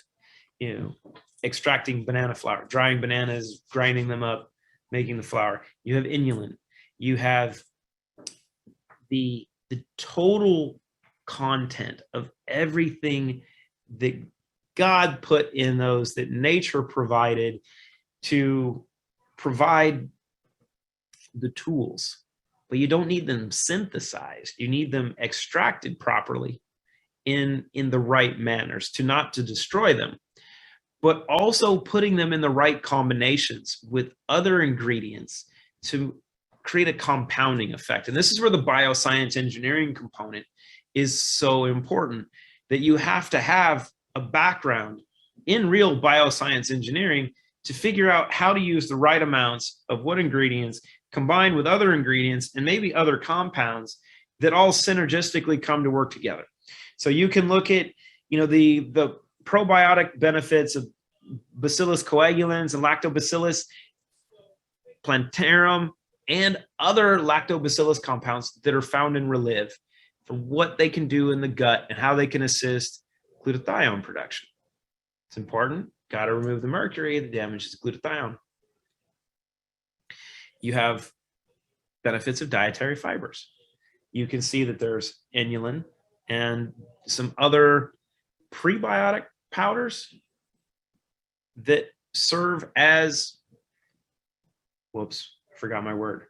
extracting banana flour, drying bananas, grinding them up, making the flour. You have inulin, you have the total content of everything that God put in those, that nature provided to provide the tools. But you don't need them synthesized. You need them extracted properly in the right manners, not to destroy them, but also putting them in the right combinations with other ingredients to create a compounding effect. And this is where the bioscience engineering component is so important, that you have to have a background in real bioscience engineering to figure out how to use the right amounts of what ingredients combined with other ingredients and maybe other compounds that all synergistically come to work together. So you can look at, the probiotic benefits of Bacillus coagulans and Lactobacillus plantarum and other lactobacillus compounds that are found in ReLive, for what they can do in the gut and how they can assist glutathione production. It's important. Got to remove the mercury that damages glutathione. You have benefits of dietary fibers. You can see that there's inulin and some other prebiotic powders that serve as, forgot my word,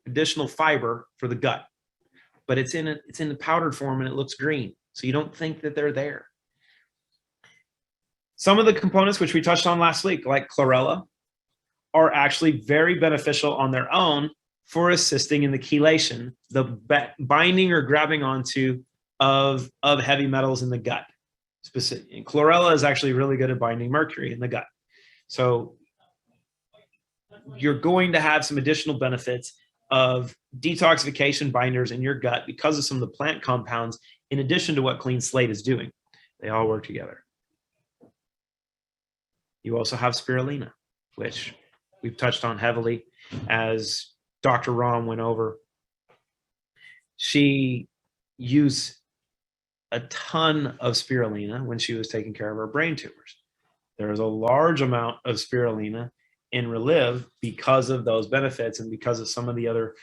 additional fiber for the gut, but it's in the powdered form and it looks green, so you don't think that they're there. Some of the components which we touched on last week, like chlorella, are actually very beneficial on their own for assisting in the chelation, the binding or grabbing onto of heavy metals in the gut. And chlorella is actually really good at binding mercury in the gut. So you're going to have some additional benefits of detoxification binders in your gut because of some of the plant compounds, in addition to what CleanSlate is doing. They all work together. You also have spirulina, which we've touched on heavily as Dr. Rahm went over. She used a ton of spirulina when she was taking care of her brain tumors. There is a large amount of spirulina in ReLive because of those benefits and because of some of the other,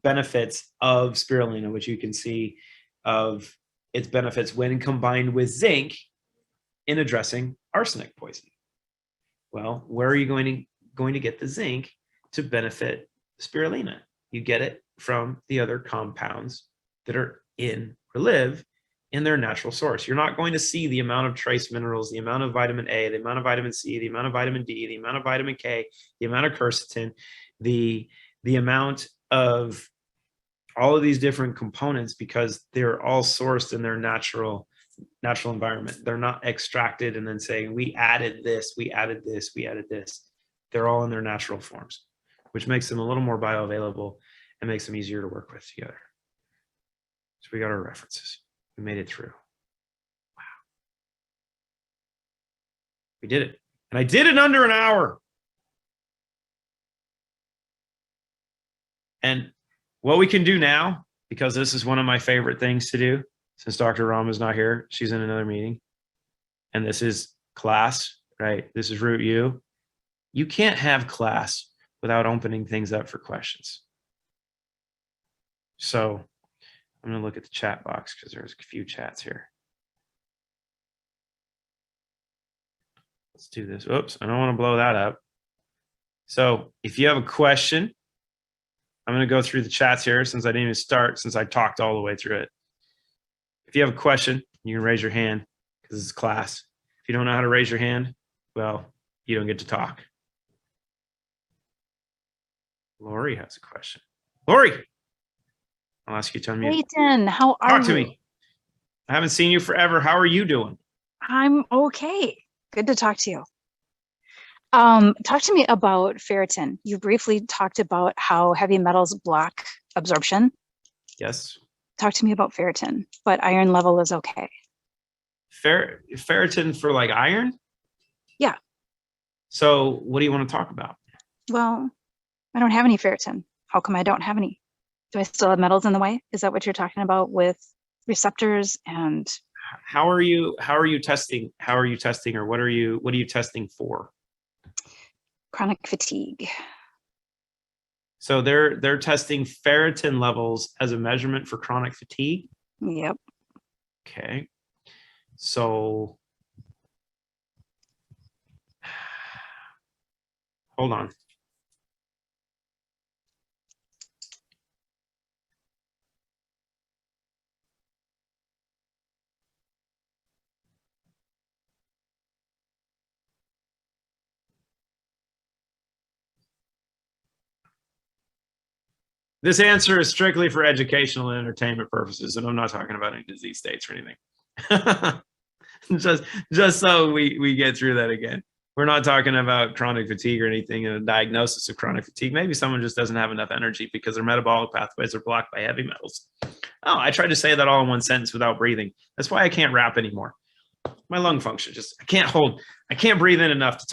benefits of spirulina, which you can see of its benefits when combined with zinc in addressing arsenic poisoning. Well, where are you going to get the zinc to benefit spirulina? You get it from the other compounds that are in ReLive in their natural source. You're not going to see the amount of trace minerals, the amount of vitamin A, the amount of vitamin C, the amount of vitamin D, the amount of vitamin K, the amount of quercetin, the amount of all of these different components, because they're all sourced in their natural environment. They're not extracted and then saying, we added this, we added this, we added this. They're all in their natural forms, which makes them a little more bioavailable and makes them easier to work with together. So we got our references. We made it through. Wow. We did it. And I did it under an hour. And what we can do now, because this is one of my favorite things to do, since Dr. Rahm is not here, she's in another meeting, and this is class, right? This is Root U. You can't have class without opening things up for questions. So I'm going to look at the chat box because there's a few chats here. Let's do this. Oops, I don't want to blow that up. So if you have a question, I'm going to go through the chats here since I didn't even start, since I talked all the way through it. If you have a question, you can raise your hand because it's class. If you don't know how to raise your hand, well, you don't get to talk. Lori has a question. Lori, I'll ask you to unmute. Clayton, how are you? Talk to me. I haven't seen you forever. How are you doing? I'm okay. Good to talk to you. Talk to me about ferritin. You briefly talked about how heavy metals block absorption. Yes. Talk to me about ferritin, but iron level is okay. Ferritin for like iron? Yeah. So what do you want to talk about? Well, I don't have any ferritin. How come I don't have any? Do I still have metals in the way? Is that what you're talking about with receptors and? How are you testing? How are you testing, or what are you testing for? Chronic fatigue. So they're testing ferritin levels as a measurement for chronic fatigue? Yep. Okay. So hold on. This answer is strictly for educational and entertainment purposes, and I'm not talking about any disease states or anything. just so we get through that again. We're not talking about chronic fatigue or anything and a diagnosis of chronic fatigue. Maybe someone just doesn't have enough energy because their metabolic pathways are blocked by heavy metals. Oh, I tried to say that all in one sentence without breathing. That's why I can't rap anymore. My lung function I can't breathe in enough to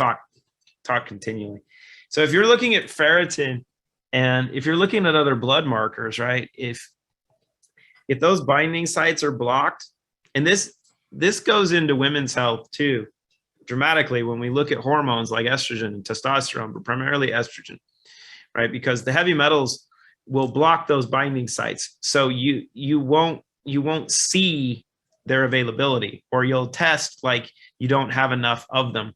talk continually. So if you're looking at ferritin, and if you're looking at other blood markers, right, if those binding sites are blocked, and this goes into women's health too, dramatically when we look at hormones like estrogen and testosterone, but primarily estrogen, right? Because the heavy metals will block those binding sites. So you won't see their availability, or you'll test like you don't have enough of them.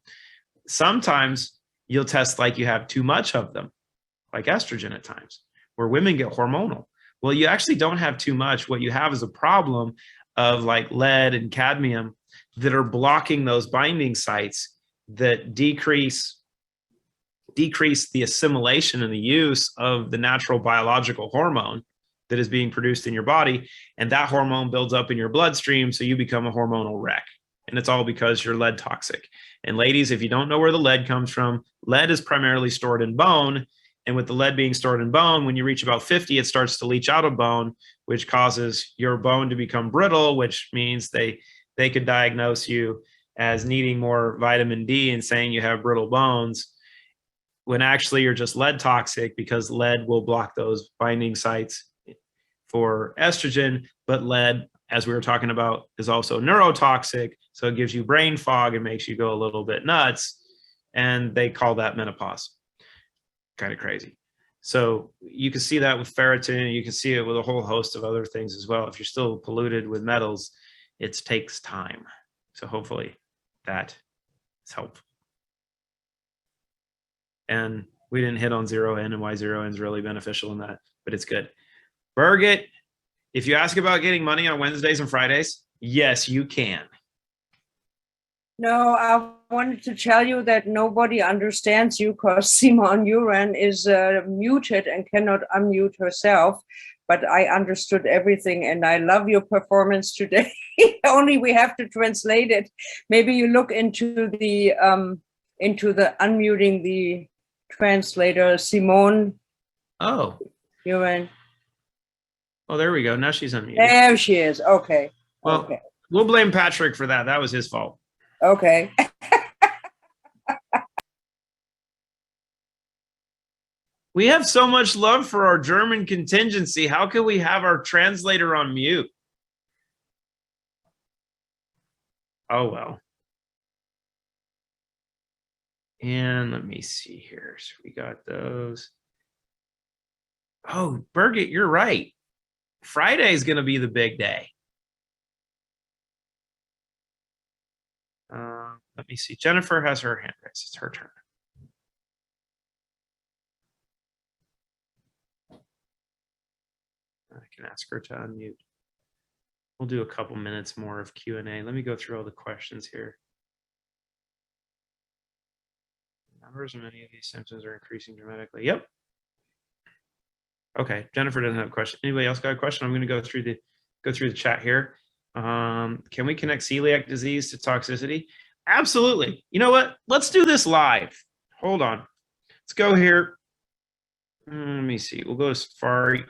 Sometimes you'll test like you have too much of them, like estrogen at times, where women get hormonal. Well, you actually don't have too much. What you have is a problem of like lead and cadmium that are blocking those binding sites that decrease the assimilation and the use of the natural biological hormone that is being produced in your body. And that hormone builds up in your bloodstream, so you become a hormonal wreck. And it's all because you're lead toxic. And ladies, if you don't know where the lead comes from, lead is primarily stored in bone. And with the lead being stored in bone, when you reach about 50, it starts to leach out of bone, which causes your bone to become brittle, which means they they could diagnose you as needing more vitamin D and saying you have brittle bones, when actually you're just lead toxic, because lead will block those binding sites for estrogen. But lead, as we were talking about, is also neurotoxic. So it gives you brain fog and makes you go a little bit nuts. And they call that menopause. Kind of crazy. So you can see that with ferritin. You can see it with a whole host of other things as well. If you're still polluted with metals, it takes time. So hopefully that is helpful. And we didn't hit on 0N and why 0N is really beneficial in that, but it's good. Birgit, if you ask about getting money on Wednesdays and Fridays, yes, you can. No, I wanted to tell you that nobody understands you because Simon Uran is muted and cannot unmute herself. But I understood everything, and I love your performance today. Only we have to translate it. Maybe you look into the unmuting the translator, Simone. Oh. Uran. Oh, there we go. Now she's unmuted. There she is. Okay. Well, okay. We'll blame Patrick for that. That was his fault. Okay. We have so much love for our German contingency. How can we have our translator on mute? Oh, well. And let me see here. So we got those. Oh, Birgit, you're right. Friday is going to be the big day. Let me see. Jennifer has her hand raised. It's her turn. I can ask her to unmute. We'll do a couple minutes more of Q&A. Let me go through all the questions here. Numbers of many of these symptoms are increasing dramatically. Yep. Okay, Jennifer doesn't have a question. Anybody else got a question? I'm going to go through the chat here. Can we connect celiac disease to toxicity? Absolutely. You know what? Let's do this live. Hold on. Let's go here. Let me see. We'll go to Safari.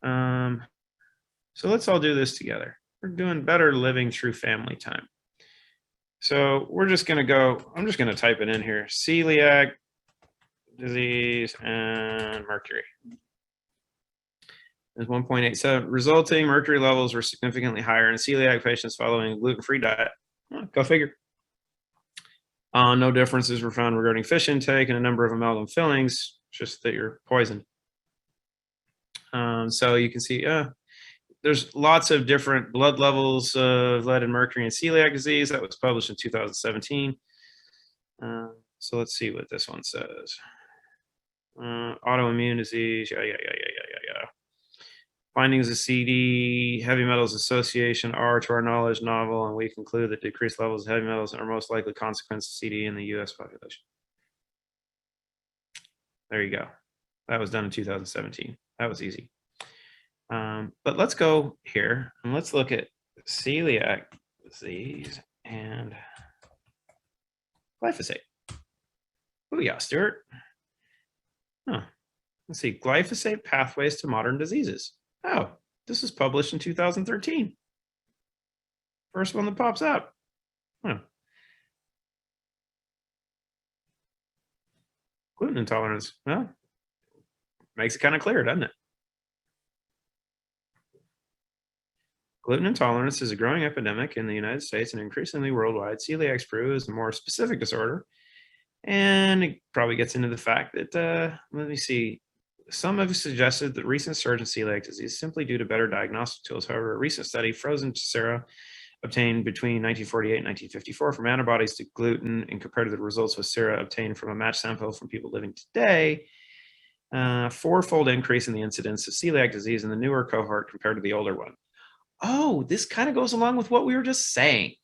So let's all do this together. We're doing better living through family time. So we're just going to go, I'm just going to type it in here. Celiac disease and mercury. Is 1.87. Resulting mercury levels were significantly higher in celiac patients following a gluten-free diet. Go figure. No differences were found regarding fish intake and a number of amalgam fillings, just that you're poisoned. So you can see there's lots of different blood levels of lead and mercury in celiac disease. That was published in 2017. So let's see what this one says. Autoimmune disease, yeah. Findings of CD, Heavy Metals Association are, to our knowledge, novel, and we conclude that decreased levels of heavy metals are most likely consequence of CD in the U.S. population. There you go. That was done in 2017. That was easy. But let's go here and let's look at celiac disease and glyphosate. Oh yeah, Stuart. Huh. Let's see, glyphosate pathways to modern diseases. Oh, this was published in 2013. First one that pops up. Huh. Gluten intolerance. Well, makes it kind of clear, doesn't it? Gluten intolerance is a growing epidemic in the United States and increasingly worldwide. Celiac Peru is a more specific disorder. And it probably gets into the fact that, let me see, some have suggested that recent surge in celiac disease is simply due to better diagnostic tools. However, a recent study, frozen sera, obtained between 1948 and 1954 from antibodies to gluten and compared to the results with sera obtained from a matched sample from people living today, fourfold increase in the incidence of celiac disease in the newer cohort compared to the older one. Oh, this kind of goes along with what we were just saying.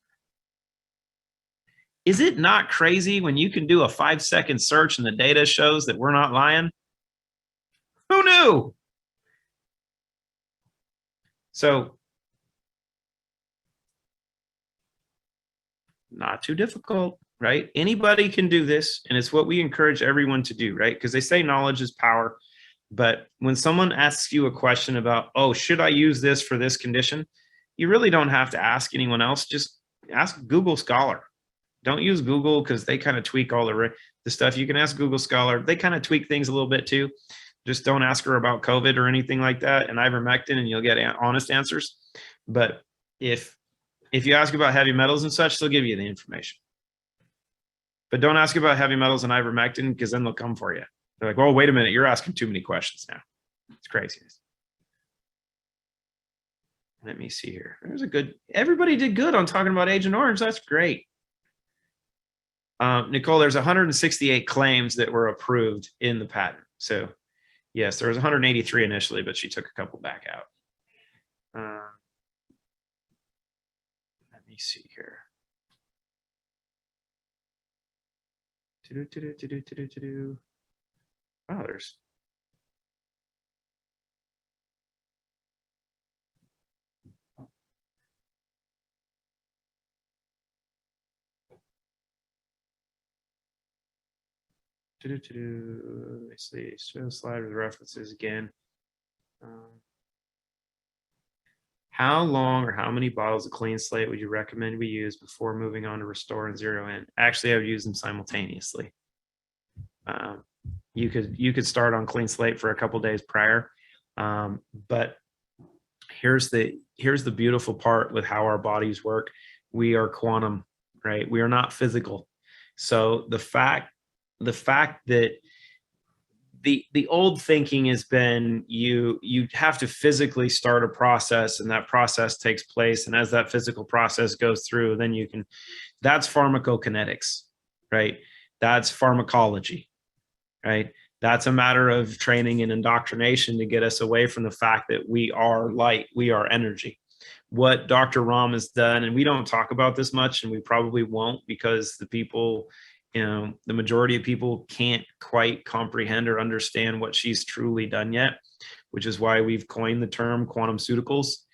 Is it not crazy when you can do a 5-second search and the data shows that we're not lying? Who knew? So, not too difficult, right? Anybody can do this, and it's what we encourage everyone to do, right? Because they say knowledge is power. But when someone asks you a question about, oh, should I use this for this condition? you really don't have to ask anyone else. Just ask Google Scholar. Don't use Google because they kind of tweak all the stuff. You can ask Google Scholar. They kind of tweak things a little bit too. Just don't ask her about COVID or anything like that and ivermectin, and you'll get honest answers. But if you ask about heavy metals and such, they'll give you the information. But don't ask about heavy metals and ivermectin, because then they'll come for you. They're like, "Well, wait a minute, you're asking too many questions now." It's craziness. Let me see here. There's a good, everybody did good on talking about Agent Orange. That's great. Nicole, there's 168 claims that were approved in the patent. So yes, there was 183 initially, but she took a couple back out. Let me see here. Oh, there's. Let's see. Show slide with references again. How long or how many bottles of CleanSlate would you recommend we use before moving on to Restore and Zero In? Actually, I would use them simultaneously. You could start on CleanSlate for a couple days prior, but here's the beautiful part with how our bodies work. We are quantum, right? We are not physical. So the fact that the old thinking has been you have to physically start a process, and that process takes place, and as that physical process goes through, then you can, that's pharmacokinetics, right? That's pharmacology, right? That's a matter of training and indoctrination to get us away from the fact that we are light, we are energy. What Dr. Rahm has done, and we don't talk about this much, and we probably won't, because the people, the majority of people can't quite comprehend or understand what she's truly done yet, which is why we've coined the term quantumceuticals.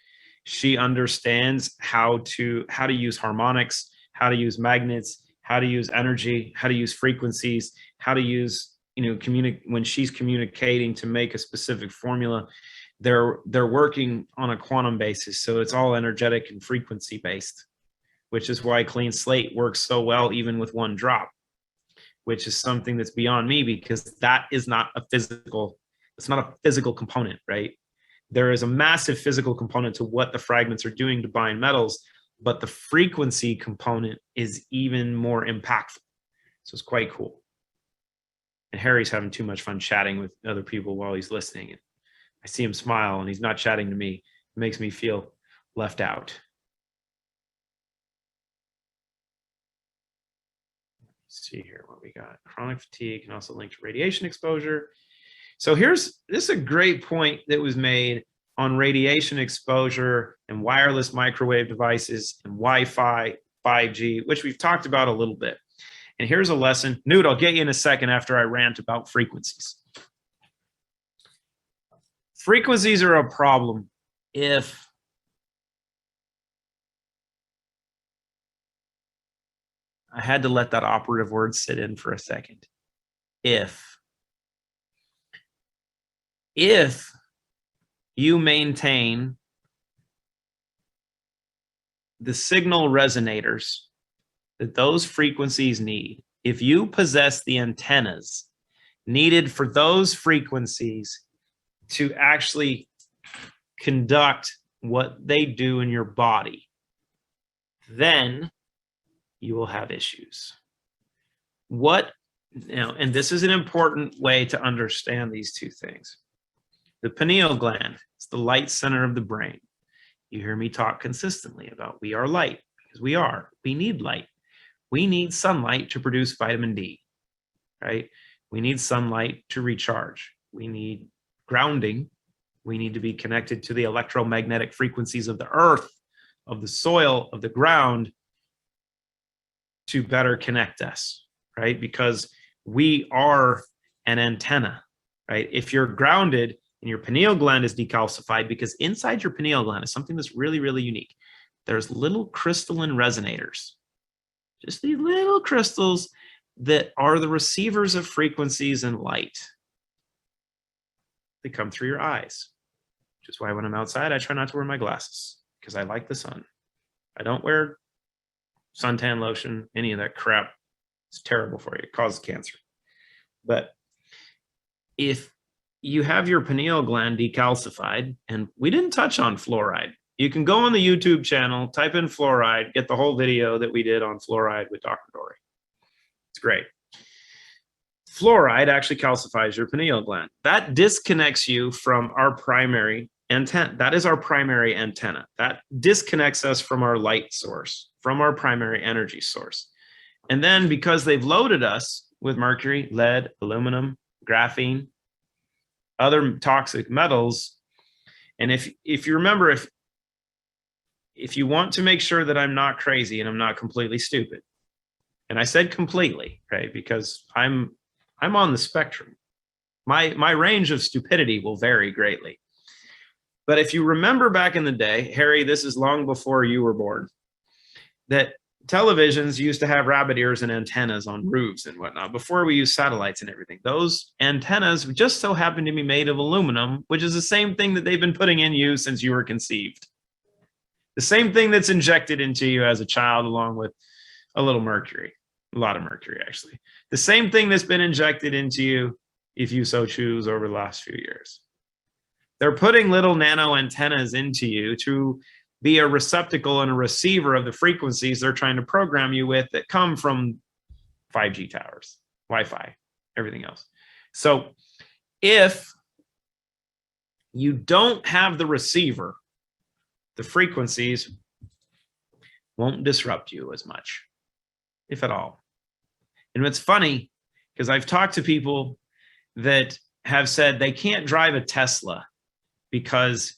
She understands how to use harmonics, how to use magnets, how to use energy, how to use frequencies, how to use, when she's communicating to make a specific formula, they're working on a quantum basis. So it's all energetic and frequency based, which is why CleanSlate works so well, even with one drop, which is something that's beyond me, because that is not a physical, it's not a physical component, right? There is a massive physical component to what the fragments are doing to bind metals, but the frequency component is even more impactful. So it's quite cool. And Harry's having too much fun chatting with other people while he's listening. And I see him smile and he's not chatting to me. It makes me feel left out. Let's see here what we got. Chronic fatigue can also link to radiation exposure. So this is a great point that was made on radiation exposure and wireless microwave devices and Wi-Fi, 5G, which we've talked about a little bit. And here's a lesson. Newt, I'll get you in a second after I rant about frequencies. Frequencies are a problem if I had to let that operative word sit in for a second. If you maintain the signal resonators that those frequencies need, if you possess the antennas needed for those frequencies to actually conduct what they do in your body, then you will have issues. And this is an important way to understand these two things. The pineal gland is the light center of the brain. You hear me talk consistently about we are light, because we are. We need light. We need sunlight to produce vitamin D, right? We need sunlight to recharge. We need grounding. We need to be connected to the electromagnetic frequencies of the earth, of the soil, of the ground, to better connect us, right? Because we are an antenna, right? If you're grounded and your pineal gland is decalcified, because inside your pineal gland is something that's really, really unique. There's little crystalline resonators, just these little crystals that are the receivers of frequencies and light. They come through your eyes, which is why when I'm outside, I try not to wear my glasses. because I like the sun. I don't wear suntan lotion, any of that crap. It's terrible for you. It causes cancer. But if you have your pineal gland decalcified, and we didn't touch on fluoride. You can go on the YouTube channel, type in fluoride, get the whole video that we did on fluoride with Dr. Dory. It's great. Fluoride actually calcifies your pineal gland. That disconnects you from our primary antenna. That is our primary antenna. That disconnects us from our light source, from our primary energy source. And then because they've loaded us with mercury, lead, aluminum, graphene, other toxic metals, and if you remember, if you want to make sure that I'm not crazy and I'm not completely stupid, and I said completely, right? Because I'm on the spectrum. My range of stupidity will vary greatly. But if you remember back in the day, Harry, this is long before you were born, that televisions used to have rabbit ears and antennas on roofs and whatnot before we used satellites and everything. Those antennas just so happen to be made of aluminum, which is the same thing that they've been putting in you since you were conceived. The same thing that's injected into you as a child, along with a little mercury, a lot of mercury, actually. The same thing that's been injected into you, if you so choose, over the last few years. They're putting little nano antennas into you to be a receptacle and a receiver of the frequencies they're trying to program you with that come from 5G towers, Wi-Fi, everything else. So if you don't have the receiver, the frequencies won't disrupt you as much, if at all. And it's funny, because I've talked to people that have said they can't drive a Tesla because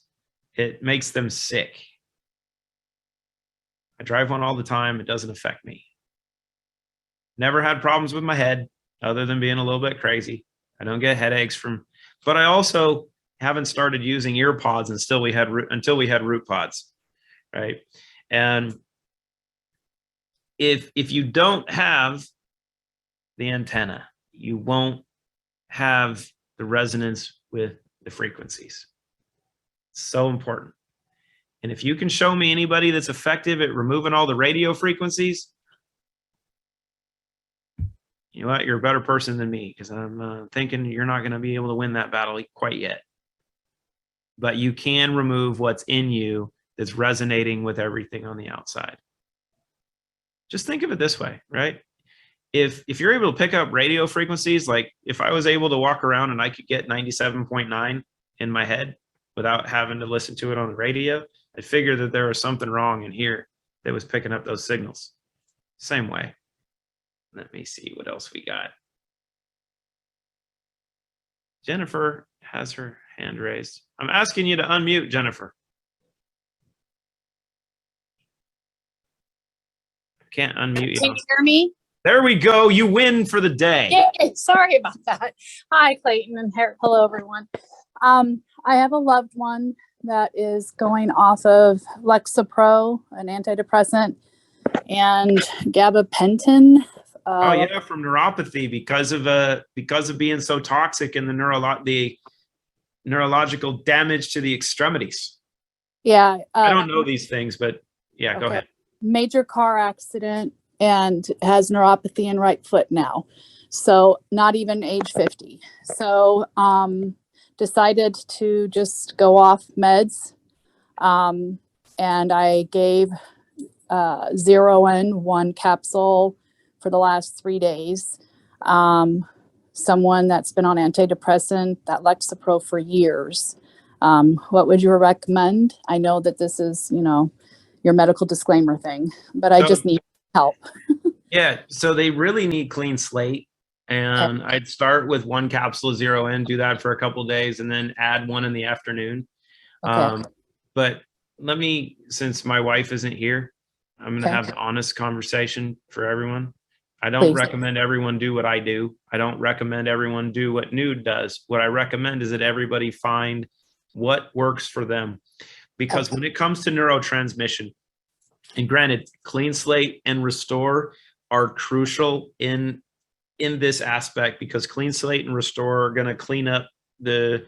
it makes them sick. I drive one all the time. It doesn't affect me. Never had problems with my head other than being a little bit crazy. I don't get headaches from, but I also haven't started using ear pods until we had root pods, right? And if you don't have the antenna, you won't have the resonance with the frequencies. It's so important. And if you can show me anybody that's effective at removing all the radio frequencies, you know what? You're a better person than me, because I'm thinking you're not going to be able to win that battle quite yet. But you can remove what's in you that's resonating with everything on the outside. Just think of it this way, right? If you're able to pick up radio frequencies, like if I was able to walk around and I could get 97.9 in my head without having to listen to it on the radio, I figured that there was something wrong in here that was picking up those signals. Same way. Let me see what else we got. Jennifer has her hand raised. I'm asking you to unmute, Jennifer. Can't unmute you. Can you hear me? There we go. You win for the day. Yay, sorry about that. Hi, Clayton, and hello, everyone. I have a loved one that is going off of Lexapro, an antidepressant, and gabapentin. Oh yeah, from neuropathy because of being so toxic and the neurological damage to the extremities. Yeah. I don't know these things, but yeah, okay. Go ahead. Major car accident and has neuropathy in right foot now. So not even age 50. So decided to just go off meds. And I gave Zeroin 1 capsule for the last 3 days. Someone that's been on antidepressant, that Lexapro for years. What would you recommend? I know that this is, your medical disclaimer thing, but I just need help. Yeah, so they really need CleanSlate, and I'd start with 1 capsule of Zeroin, do that for a couple of days, and then add 1 in the afternoon. Okay. But let me, since my wife isn't here, I'm going to have an honest conversation for everyone. I don't recommend everyone do what I do. I don't recommend everyone do what Nude does. What I recommend is that everybody find what works for them. Because when it comes to neurotransmission, and granted, CleanSlate and Restore are crucial in this aspect, because CleanSlate and Restore are going to clean up the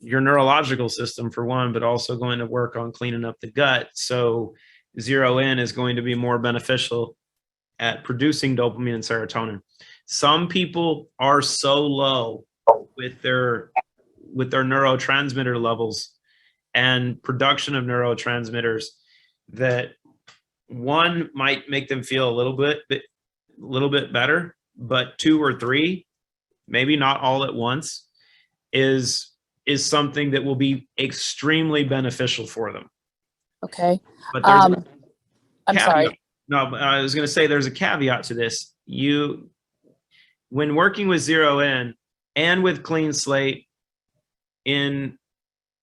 your neurological system for one, but also going to work on cleaning up the gut. So zero in is going to be more beneficial at producing dopamine and serotonin. Some people are so low with their neurotransmitter levels and production of neurotransmitters that one might make them feel a little bit better, but 2 or 3, maybe not all at once, is something that will be extremely beneficial for them. Okay. But there's I'm caveat. sorry. No, I was going to say there's a caveat to this. When working with zero in and with CleanSlate in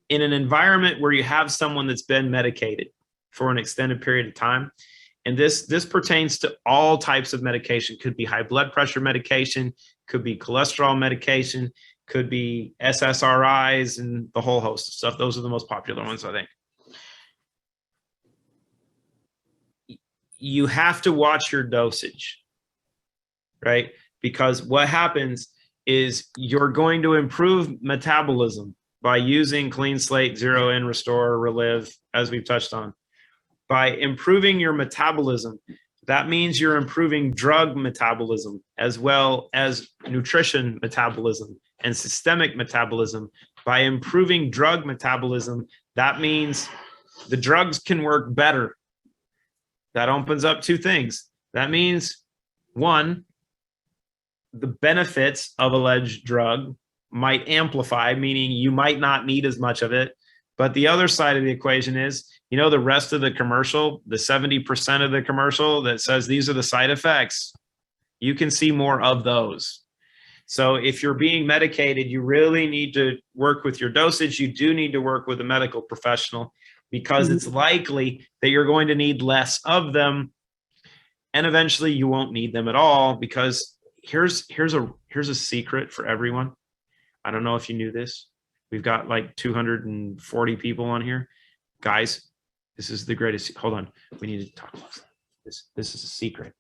an environment where you have someone that's been medicated for an extended period of time, and this pertains to all types of medication, could be high blood pressure medication, could be cholesterol medication, could be SSRIs, and the whole host of stuff. Those are the most popular ones, I think. You have to watch your dosage, right? Because what happens is you're going to improve metabolism by using CleanSlate, Zero In, Restore, ReLive, as we've touched on. By improving your metabolism, that means you're improving drug metabolism as well as nutrition metabolism and systemic metabolism. By improving drug metabolism, that means the drugs can work better. That opens up 2 things. That means, one, the benefits of alleged drug might amplify, meaning you might not need as much of it. But the other side of the equation is, the rest of the commercial, the 70% of the commercial that says these are the side effects, you can see more of those. So if you're being medicated, you really need to work with your dosage. You do need to work with a medical professional, because it's likely that you're going to need less of them, and eventually you won't need them at all. Because here's a secret for everyone. I don't know if you knew this. We've got like 240 people on here. Guys, this is the greatest. Hold on. We need to talk about this. This is a secret.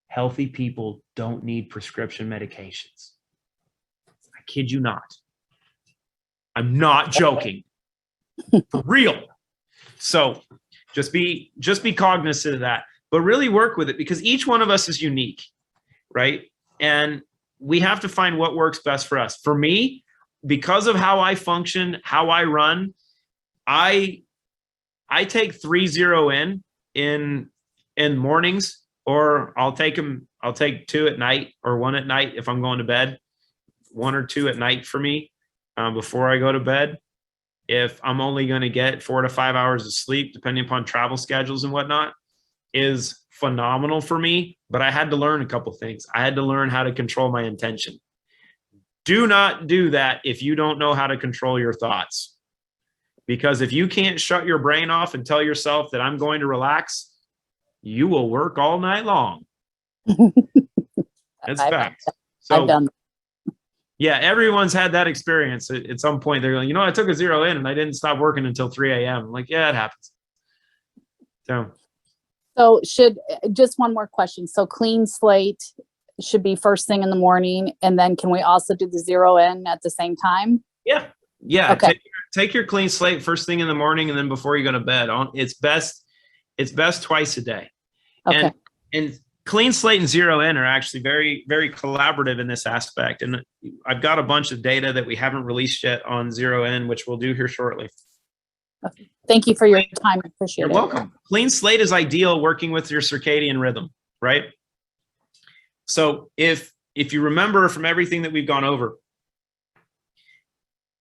Healthy people don't need prescription medications. I kid you not. I'm not joking. For real. So just be cognizant of that, but really work with it, because each one of us is unique, right? And we have to find what works best for us. For me, because of how I function, how I run, I take 3 zero in mornings, or I'll take 2 at night, or 1 at night if I'm going to bed. 1 or 2 at night for me before I go to bed. If I'm only going to get 4 to 5 hours of sleep, depending upon travel schedules and whatnot, is phenomenal for me. But I had to learn a couple things. I had to learn how to control my intention. Do not do that if you don't know how to control your thoughts. Because if you can't shut your brain off and tell yourself that I'm going to relax, you will work all night long. That's fact. So, I've done that. Yeah, everyone's had that experience. At some point, they're going, I took a zero in and I didn't stop working until 3 a.m. I'm like, yeah, it happens. So just one more question. So CleanSlate should be first thing in the morning, and then can we also do the zero in at the same time? Yeah. Okay. Take your CleanSlate first thing in the morning, and then before you go to bed. It's best twice a day. Okay. And CleanSlate and Zero In are actually very, very collaborative in this aspect. And I've got a bunch of data that we haven't released yet on Zero In, which we'll do here shortly. Okay. Thank you for your time. I appreciate it. You're welcome. CleanSlate is ideal working with your circadian rhythm, right? So if you remember from everything that we've gone over,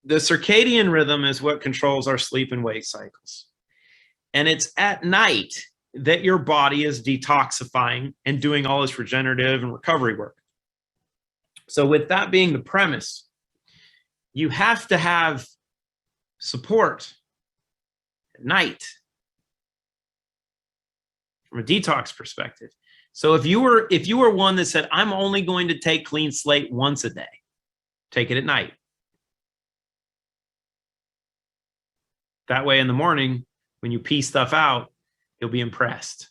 the circadian rhythm is what controls our sleep and wake cycles. And it's at night that your body is detoxifying and doing all this regenerative and recovery work. So with that being the premise, you have to have support at night from a detox perspective. So if you were one that said, I'm only going to take CleanSlate once a day, take it at night. That way in the morning, when you pee stuff out, you'll be impressed.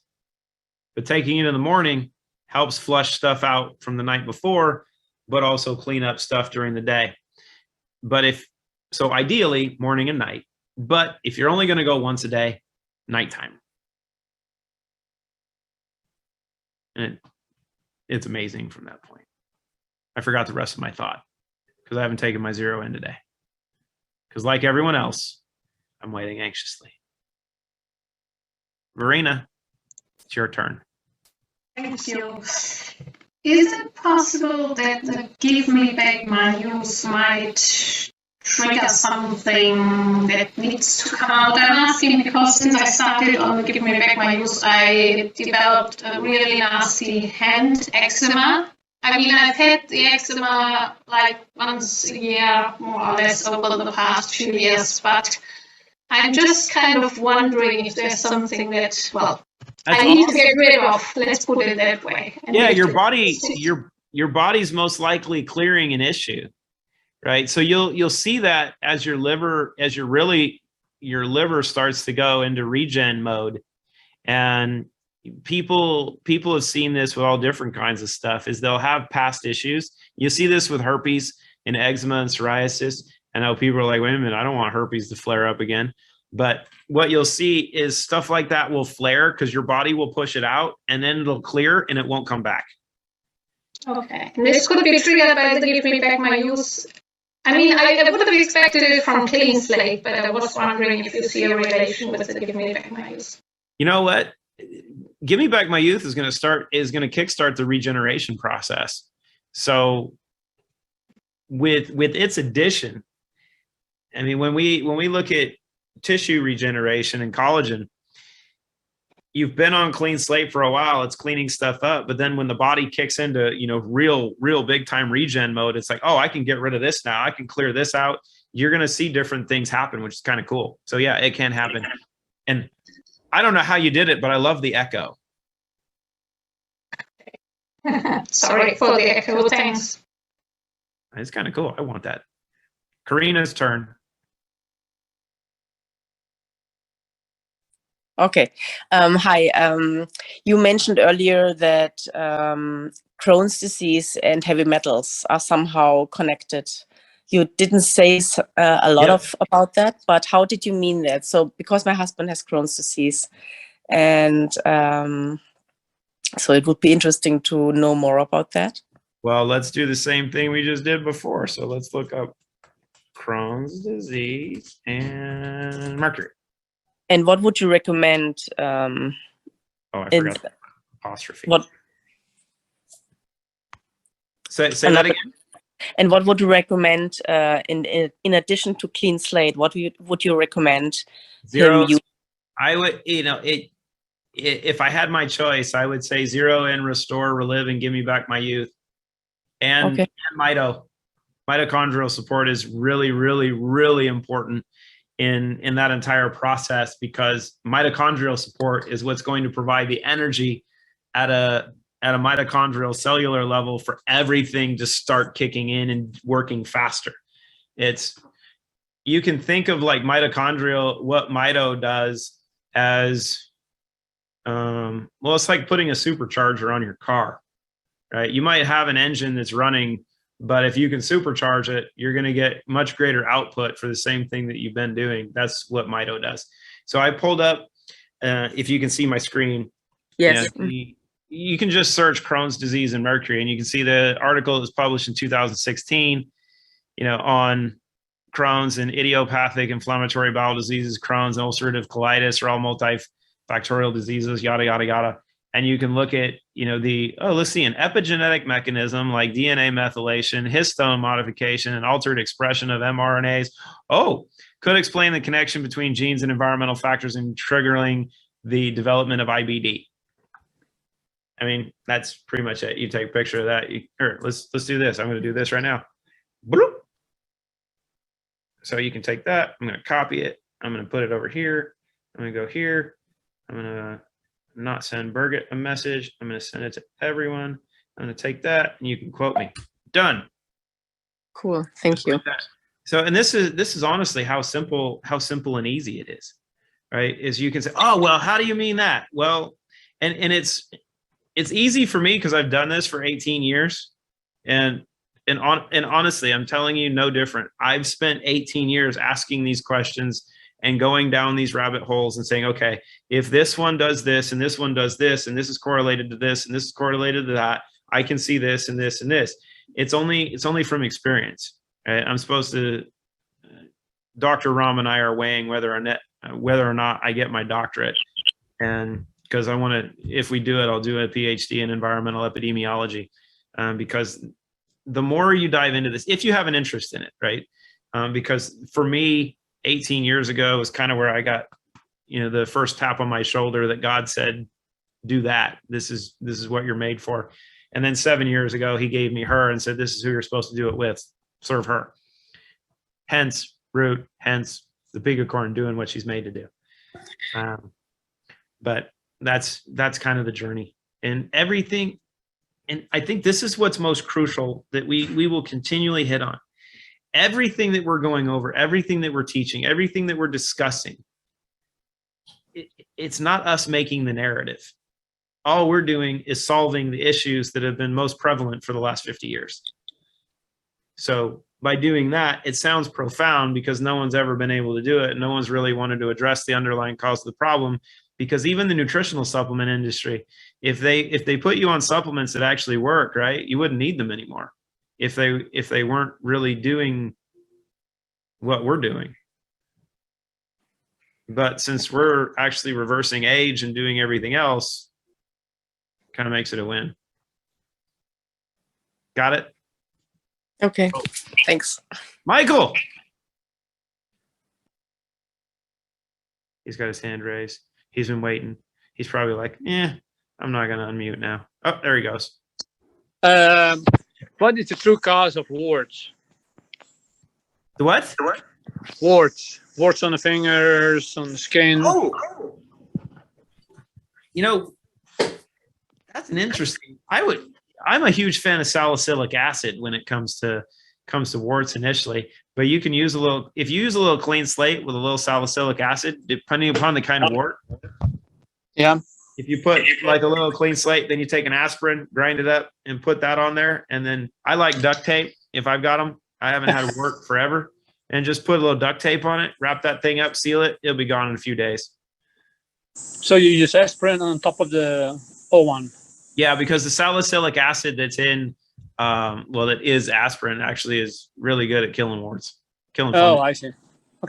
But taking it in the morning helps flush stuff out from the night before, but also clean up stuff during the day. But So ideally, morning and night. But if you're only going to go once a day, nighttime. And it's amazing from that point. I forgot the rest of my thought because I haven't taken my 0 in today. Because like everyone else, I'm waiting anxiously. Verena, it's your turn. Thank you. Is it possible that the give me back my use might trigger something that needs to come out? I'm asking because since I started on the give me back my use, I developed a really nasty hand eczema. I mean, I've had the eczema like once a year, more or less, over the past few years, but I'm just kind of wondering if there's something that, well, I need to get rid of. Let's put it that way. Yeah, your body's most likely clearing an issue, right? So you'll see that as your liver starts to go into regen mode, and people have seen this with all different kinds of stuff. Is they'll have past issues. You see this with herpes and eczema and psoriasis. I know people are like, wait a minute, I don't want herpes to flare up again. But what you'll see is stuff like that will flare because your body will push it out and then it'll clear and it won't come back. Okay. And this could be triggered by the give me back my use. I mean, I would have expected it from CleanSlate, but I was wondering if you see a relation with the give me back my use. You know what? Give me back my youth is going to kickstart the regeneration process. So with its addition, I mean, when we look at tissue regeneration and collagen, you've been on CleanSlate for a while, it's cleaning stuff up, but then when the body kicks into, real big time regen mode, it's like, oh, I can get rid of this now, I can clear this out. You're going to see different things happen, which is kind of cool. So yeah, it can happen. And I don't know how you did it, but I love the echo. Sorry for the echo, thanks. It's kind of cool. I want that. Karina's turn. Okay. Hi. You mentioned earlier that Crohn's disease and heavy metals are somehow connected. You didn't say a lot about that, but how did you mean that? So because my husband has Crohn's disease, and so it would be interesting to know more about that. Well, let's do the same thing we just did before. So let's look up Crohn's disease and mercury. And what would you recommend? I forgot the apostrophe. What? Say that again. And what would you recommend in addition to CleanSlate? What would you recommend? Zero. I would, if I had my choice, I would say 0 in restore, relive, and give me back my youth. And mitochondrial support is really, really, really important in that entire process, because mitochondrial support is what's going to provide the energy at a mitochondrial cellular level for everything to start kicking in and working faster. You can think of like mitochondrial, what mito does as, it's like putting a supercharger on your car, right? You might have an engine that's running, but if you can supercharge it, you're going to get much greater output for the same thing that you've been doing. That's what mito does. So I pulled up, if you can see my screen. Yes. You can just search Crohn's disease and mercury, and you can see the article that was published in 2016, on Crohn's and idiopathic inflammatory bowel diseases, Crohn's and ulcerative colitis are all multifactorial diseases, yada, yada, yada. And you can look at, let's see, an epigenetic mechanism like DNA methylation, histone modification, and altered expression of mRNAs. Could explain the connection between genes and environmental factors in triggering the development of IBD. I mean, that's pretty much it. You take a picture of that. Let's do this. I'm going to do this right now. Bloop. So you can take that. I'm going to copy it. I'm going to put it over here. I'm going to go here. I'm going to not send Birgit a message. I'm going to send it to everyone. I'm going to take that, and you can quote me. Done. Cool. Thank you. So, and this is honestly how simple and easy it is, right? Is you can say, oh, well, how do you mean that? Well, and it's easy for me because I've done this for 18 years, and and honestly, I'm telling you, no different. I've spent 18 years asking these questions and going down these rabbit holes and saying, okay, if this one does this and this one does this and this is correlated to this and this is correlated to that, I can see this and this and this. It's only from experience. Right? I'm supposed to. Dr. Rahm and I are weighing whether or not I get my doctorate, and because I want to, if we do it, I'll do a PhD in environmental epidemiology, because the more you dive into this, if you have an interest in it, right? Because for me, 18 years ago was kind of where I got, the first tap on my shoulder that God said, do that. This is what you're made for. And then 7 years ago, he gave me her and said, this is who you're supposed to do it with. Serve her. Hence Root, hence the Pegacorn doing what she's made to do. But that's kind of the journey and everything. And I think this is what's most crucial that we will continually hit on. Everything that we're going over, everything that we're teaching, everything that we're discussing, it's not us making the narrative. All we're doing is solving the issues that have been most prevalent for the last 50 years. So by doing that, it sounds profound because no one's ever been able to do it. No one's really wanted to address the underlying cause of the problem, because even the nutritional supplement industry, if they put you on supplements that actually work, right, you wouldn't need them anymore if they weren't really doing what we're doing. But since we're actually reversing age and doing everything else, kind of makes it a win. Got it? Okay, thanks. Michael. He's got his hand raised. He's been waiting. He's probably like, I'm not going to unmute now. Oh, there he goes. What is the true cause of warts? The what? Warts. Warts on the fingers, on the skin. Oh. That's an interesting. I'm a huge fan of salicylic acid when it comes to warts initially, but you can use if you use a little CleanSlate with a little salicylic acid, depending upon the kind of wart. Yeah. If you put like a little CleanSlate, then you take an aspirin, grind it up, and put that on there. And then I like duct tape. If I've got them, I haven't had to work forever, and just put a little duct tape on it, wrap that thing up, seal it. It'll be gone in a few days. So you use aspirin on top of the O1. Yeah, because the salicylic acid that's in, that is aspirin, actually is really good at killing warts, killing fungus. Oh, I see. Okay.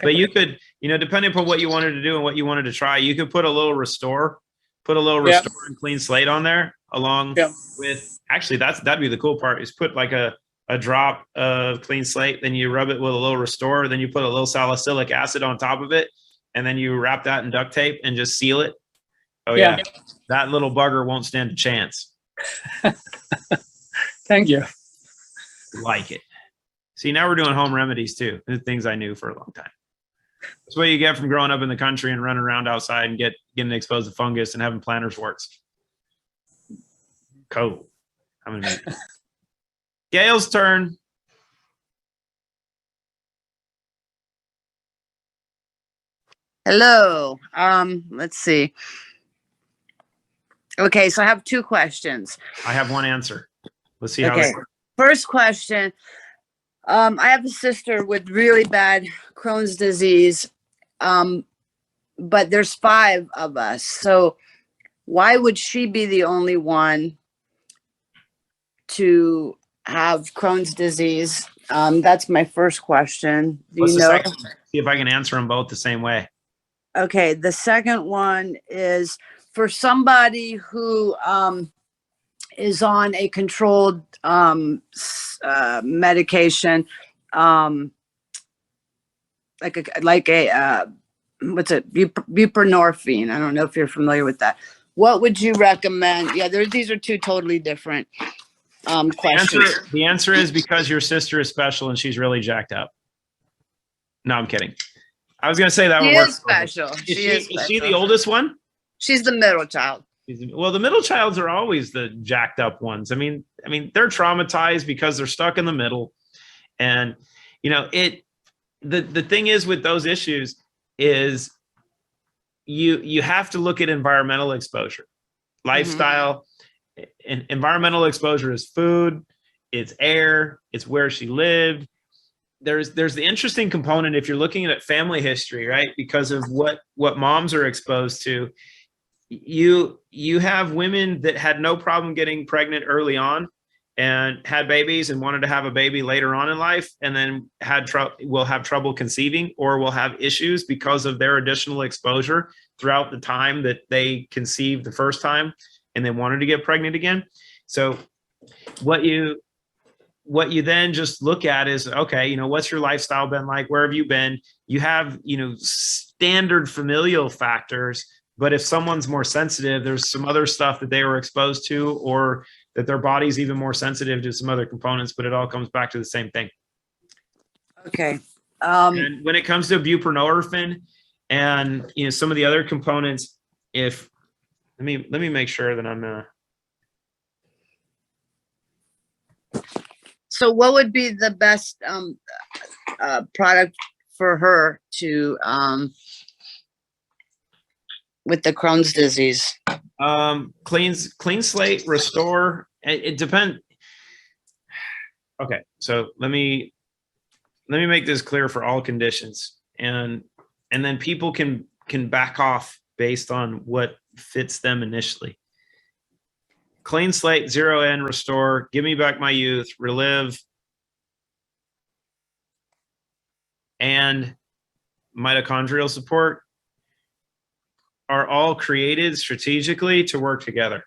But you could, depending upon what you wanted to do and what you wanted to try, you could put a little Restore and CleanSlate on there along with, actually that'd be the cool part, is put like a drop of CleanSlate, then you rub it with a little Restore, then you put a little salicylic acid on top of it, and then you wrap that in duct tape and just seal it. Oh yeah. That little bugger won't stand a chance. Thank you. Like it. See, now we're doing home remedies too. The things I knew for a long time. That's what you get from growing up in the country and running around outside and getting exposed to fungus and having plantar's warts. Cool. I'm gonna mute. Gail's turn. Hello. Let's see. Okay, so I have two questions. I have one answer. Let's see how Okay. it works. First question. I have a sister with really bad Crohn's disease, but there's 5 of us. So why would she be the only one to have Crohn's disease? That's my first question. Do What's you the know? second? See if I can answer them both the same way. Okay, the second one is for somebody who is on a controlled medication, like a what's it, buprenorphine. I don't know if you're familiar with that. What would you recommend? Yeah, these are two totally different questions. The answer is because your sister is special and she's really jacked up. No, I'm kidding. I was going to say that She would work. is special. Is she the oldest one? She's the middle child. Well, the middle childs are always the jacked up ones. I mean, they're traumatized because they're stuck in the middle. And, the thing is with those issues is you have to look at environmental exposure, lifestyle, and environmental exposure is food, it's air, it's where she lived. There's the interesting component if you're looking at family history, right? Because of what moms are exposed to. You have women that had no problem getting pregnant early on and had babies and wanted to have a baby later on in life, and then will have trouble conceiving or will have issues because of their additional exposure throughout the time that they conceived the first time and they wanted to get pregnant again. So what you then just look at is, okay, what's your lifestyle been like? Where have you been? You have, standard familial factors, but if someone's more sensitive, there's some other stuff that they were exposed to, or that their body's even more sensitive to some other components, but it all comes back to the same thing. Okay. And when it comes to buprenorphine and, some of the other components, let me make sure that I'm, So what would be the best product for her to with the Crohn's disease? CleanSlate Restore. It depends. Okay, so let me make this clear for all conditions, and then people can back off based on what fits them initially. CleanSlate, 0N, Restore, Give Me Back My Youth, ReLive, and mitochondrial support are all created strategically to work together.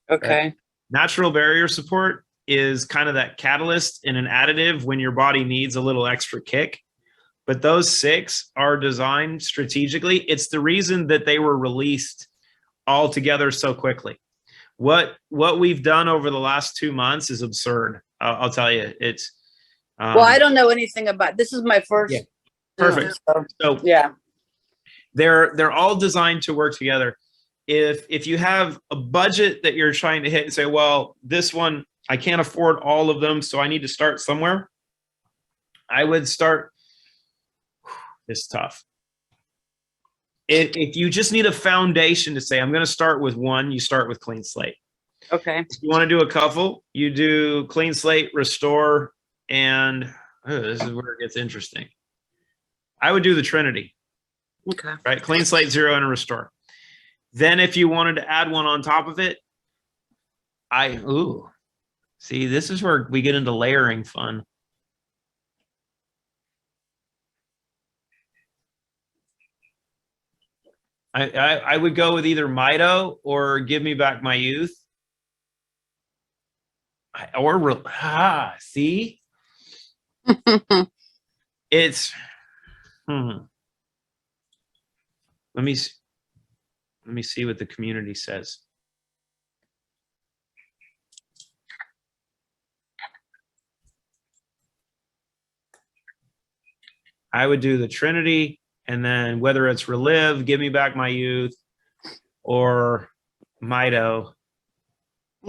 Okay. Natural barrier support is kind of that catalyst and an additive when your body needs a little extra kick. But those 6 are designed strategically. It's the reason that they were released all together so quickly. What we've done over the last 2 months is absurd. I'll tell you, it's. Well, I don't know anything about. This is my first. Yeah. Perfect. So yeah, they're all designed to work together. If you have a budget that you're trying to hit and say, well, this one I can't afford all of them, so I need to start somewhere, I would start. It's tough. If you just need a foundation to say, I'm going to start with one, you start with CleanSlate. okay. If you want to do a couple, you do CleanSlate, Restore, and this is where it gets interesting. I would do the Trinity. Okay. Right? CleanSlate, 0, and Restore. Then if you wanted to add one on top of it, see, this is where we get into layering fun. I would go with either Mito or Give Me Back My Youth. See? It's let me see what the community says. I would do the Trinity, and then whether it's ReLive, Give Me Back My Youth, or Mito.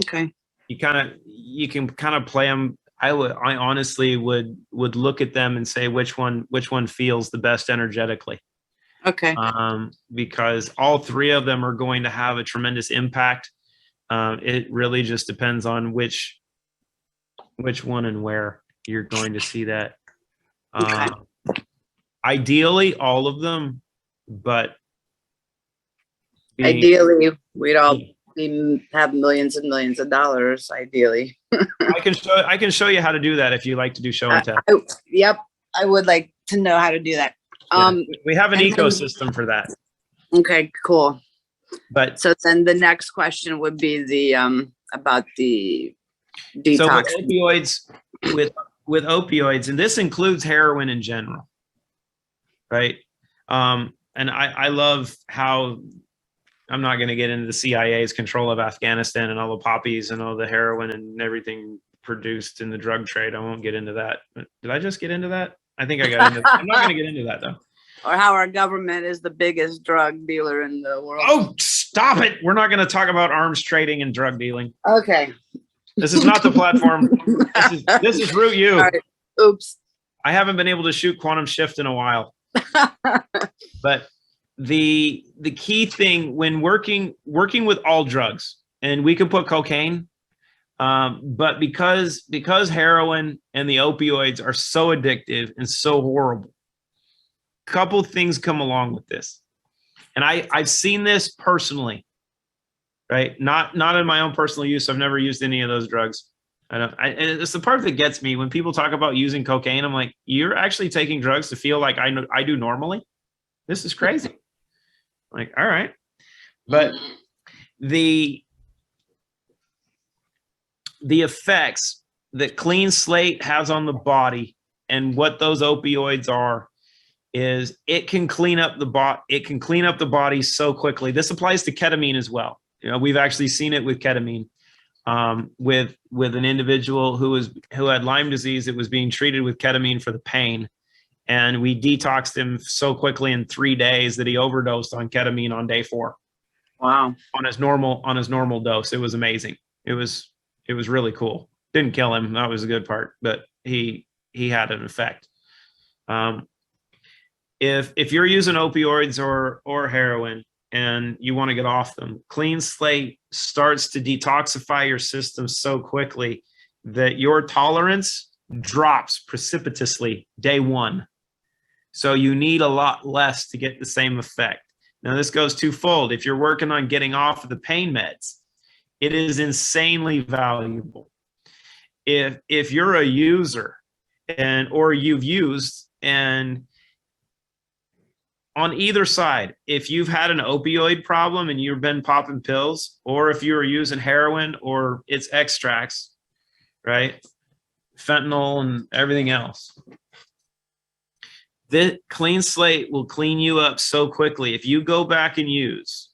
Okay. You can kind of play them. I honestly would look at them and say which one feels the best energetically. Okay. Because all 3 of them are going to have a tremendous impact. It really just depends on which one and where you're going to see that. Okay. Ideally, all of them, but Ideally, we'd all have millions and millions of dollars. Ideally, I can show you how to do that if you like to do show and tell. Yep, I would like to know how to do that. We have an ecosystem for that. Okay, cool. But so then the next question would be the about the detox. So with opioids, and this includes heroin in general, right? And I love how, I'm not going to get into the CIA's control of Afghanistan and all the poppies and all the heroin and everything produced in the drug trade. I won't get into that. Did I just get into that? I think I got into that. I'm not going to get into that though. Or how our government is the biggest drug dealer in the world. Oh, stop it. We're not going to talk about arms trading and drug dealing. Okay. This is not the platform. This is Root U. Right. Oops. I haven't been able to shoot Quantum Shift in a while. But the key thing when working with all drugs, and we can put cocaine, But because heroin and the opioids are so addictive and so horrible, a couple things come along with this. And I've seen this personally, right? Not in my own personal use. I've never used any of those drugs. And it's the part that gets me when people talk about using cocaine. I'm like, you're actually taking drugs to feel like I do normally. This is crazy. Like, all right. But the effects that CleanSlate has on the body and what those opioids are is it can clean up the body so quickly. This applies to ketamine as well. You know, we've actually seen it with ketamine, with an individual who had Lyme disease that was being treated with ketamine for the pain. And we detoxed him so quickly in 3 days that he overdosed on ketamine on day 4. Wow. On his normal dose. It was amazing. It was really cool. Didn't kill him. That was a good part, but he had an effect. If you're using opioids or heroin and you want to get off them, CleanSlate starts to detoxify your system so quickly that your tolerance drops precipitously day 1. So you need a lot less to get the same effect. Now this goes twofold. If you're working on getting off of the pain meds, it is insanely valuable. If you're a user or you've used, and on either side, if you've had an opioid problem and you've been popping pills, or if you were using heroin or its extracts, right? Fentanyl and everything else. The CleanSlate will clean you up so quickly. If you go back and use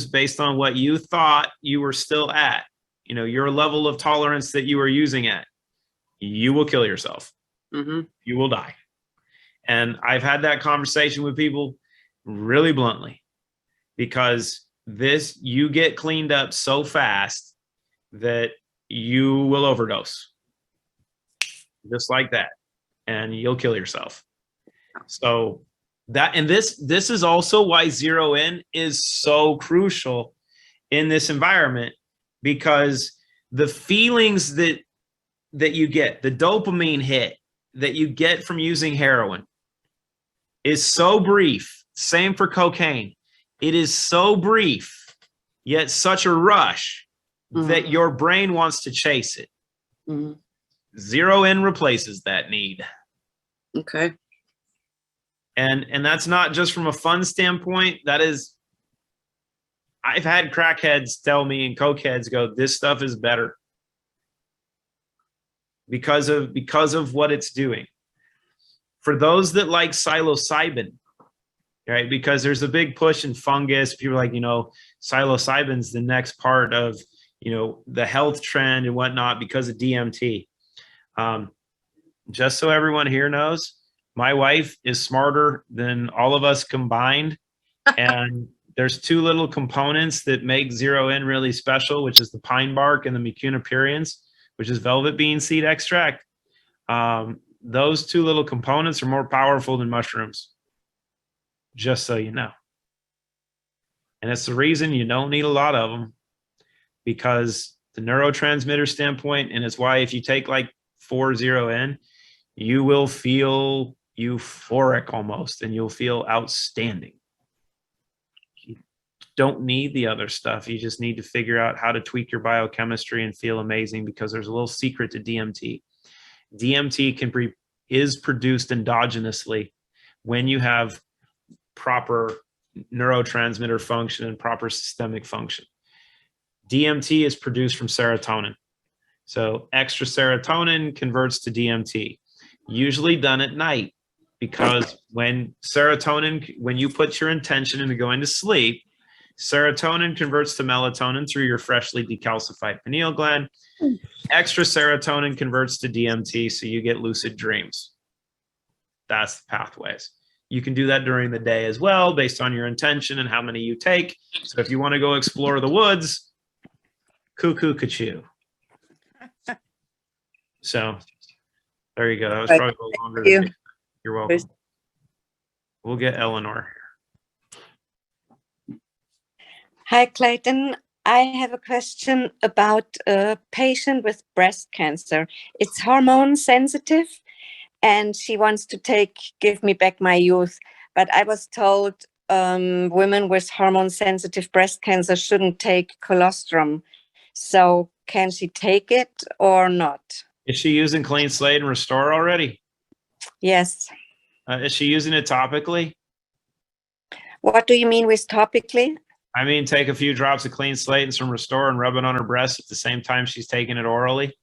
based on what you thought you were still at, you know, your level of tolerance that you were using at, you will kill yourself. Mm-hmm. You will die. And I've had that conversation with people really bluntly, because you get cleaned up so fast that you will overdose. Just like that. And you'll kill yourself. So this is also why 0 is so crucial in this environment, because the feelings that you get, the dopamine hit that you get from using heroin is so brief. Same for cocaine. It is so brief, yet such a rush that your brain wants to chase it. 0 replaces that need. Okay. And that's not just from a fun standpoint. That is, I've had crackheads tell me and cokeheads go, this stuff is better because of what it's doing. For those that like psilocybin, right? Because there's a big push in fungus. People are like, you know, psilocybin's the next part of, you know, the health trend and whatnot because of DMT. Just so everyone here knows, my wife is smarter than all of us combined. And there's 2 little components that make 0 really special, which is the pine bark and the mucuna pruriens, which is velvet bean seed extract. Those 2 little components are more powerful than mushrooms, just so you know. And it's the reason you don't need a lot of them, because the neurotransmitter standpoint, and it's why if you take like 4-0N, you will feel euphoric almost, and you'll feel outstanding. You don't need the other stuff. You just need to figure out how to tweak your biochemistry and feel amazing, because there's a little secret to DMT. DMT is produced endogenously when you have proper neurotransmitter function and proper systemic function. DMT is produced from serotonin. So extra serotonin converts to DMT, usually done at night, because when you put your intention into going to sleep, serotonin converts to melatonin through your freshly decalcified pineal gland. Extra serotonin converts to DMT, so you get lucid dreams. That's the pathways. You can do that during the day as well, based on your intention and how many you take. So if you want to go explore the woods, cuckoo cuckoo. So there you go. That was probably a little longer. Thank you. You're welcome. We'll get Eleanor. Hi, Clayton. I have a question about a patient with breast cancer. It's hormone sensitive, and she wants to give me back my youth. But I was told women with hormone sensitive breast cancer shouldn't take colostrum. So can she take it or not? Is she using CleanSlate and Restore already? Yes. Is she using it topically? What do you mean with topically? I mean, take a few drops of CleanSlate and some Restore and rub it on her breast at the same time she's taking it orally.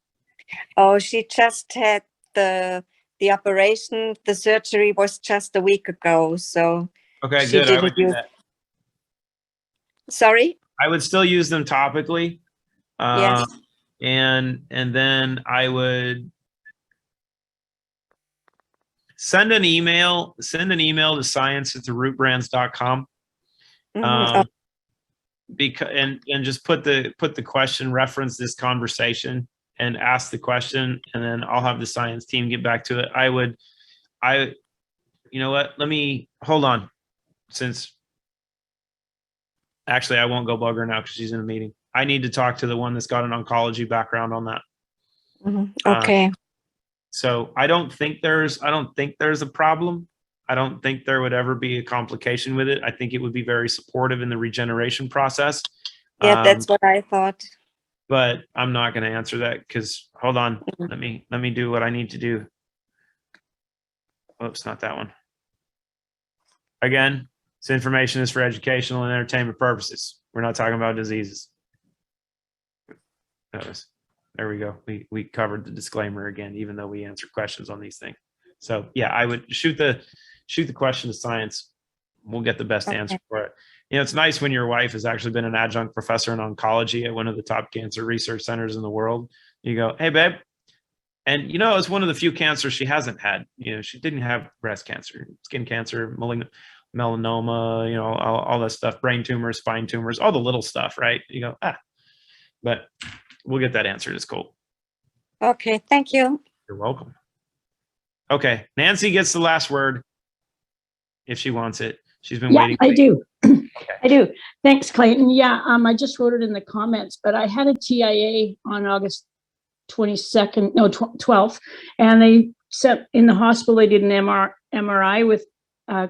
Oh, she just had the operation. The surgery was just a week ago. So Okay, she good. I would didn't do use. that. Sorry? I would still use them topically. Yes. And then I would send an email to science@rootbrands.com. Mhm. Because and just put the question, reference this conversation and ask the question, and then I'll have the science team get back to it. You know what? Let me hold on. Since actually I won't go bug her now because she's in a meeting. I need to talk to the one that's got an oncology background on that. Okay. So I don't think there's a problem. I don't think there would ever be a complication with it. I think it would be very supportive in the regeneration process. Yeah, that's what I thought. But I'm not going to answer that because hold on. Let me do what I need to do. Oops, not that one. Again, this information is for educational and entertainment purposes. We're not talking about diseases. There we go. We covered the disclaimer again, even though we answer questions on these things. So yeah, I would shoot the question to science. We'll get the best answer for it. You know, it's nice when your wife has actually been an adjunct professor in oncology at one of the top cancer research centers in the world. You go, hey, babe. And, you know, it's one of the few cancers she hasn't had. You know, she didn't have breast cancer, skin cancer, melanoma, you know, all that stuff, brain tumors, spine tumors, all the little stuff, right? You go, but we'll get that answered. It's cool. Okay, thank you. You're welcome. Okay, Nancy gets the last word if she wants it. She's been waiting. I do. I do. Thanks, Clayton. Yeah, I just wrote it in the comments, but I had a TIA on August 12th, and they sent in the hospital. They did an MRI with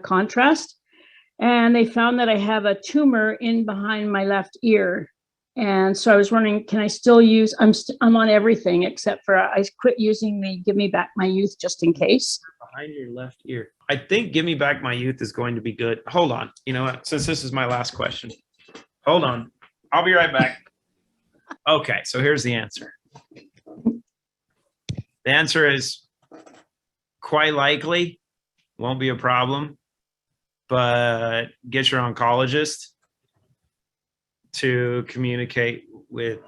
contrast, and they found that I have a tumor in behind my left ear. And so I was wondering, can I still use? I'm on everything except for I quit using the Give Me Back My Youth just in case. Behind your left ear. I think Give Me Back My Youth is going to be good. Hold on. You know what? Since this is my last question, hold on. I'll be right back. Okay, so here's the answer. The answer is quite likely won't be a problem, but get your oncologist to communicate with.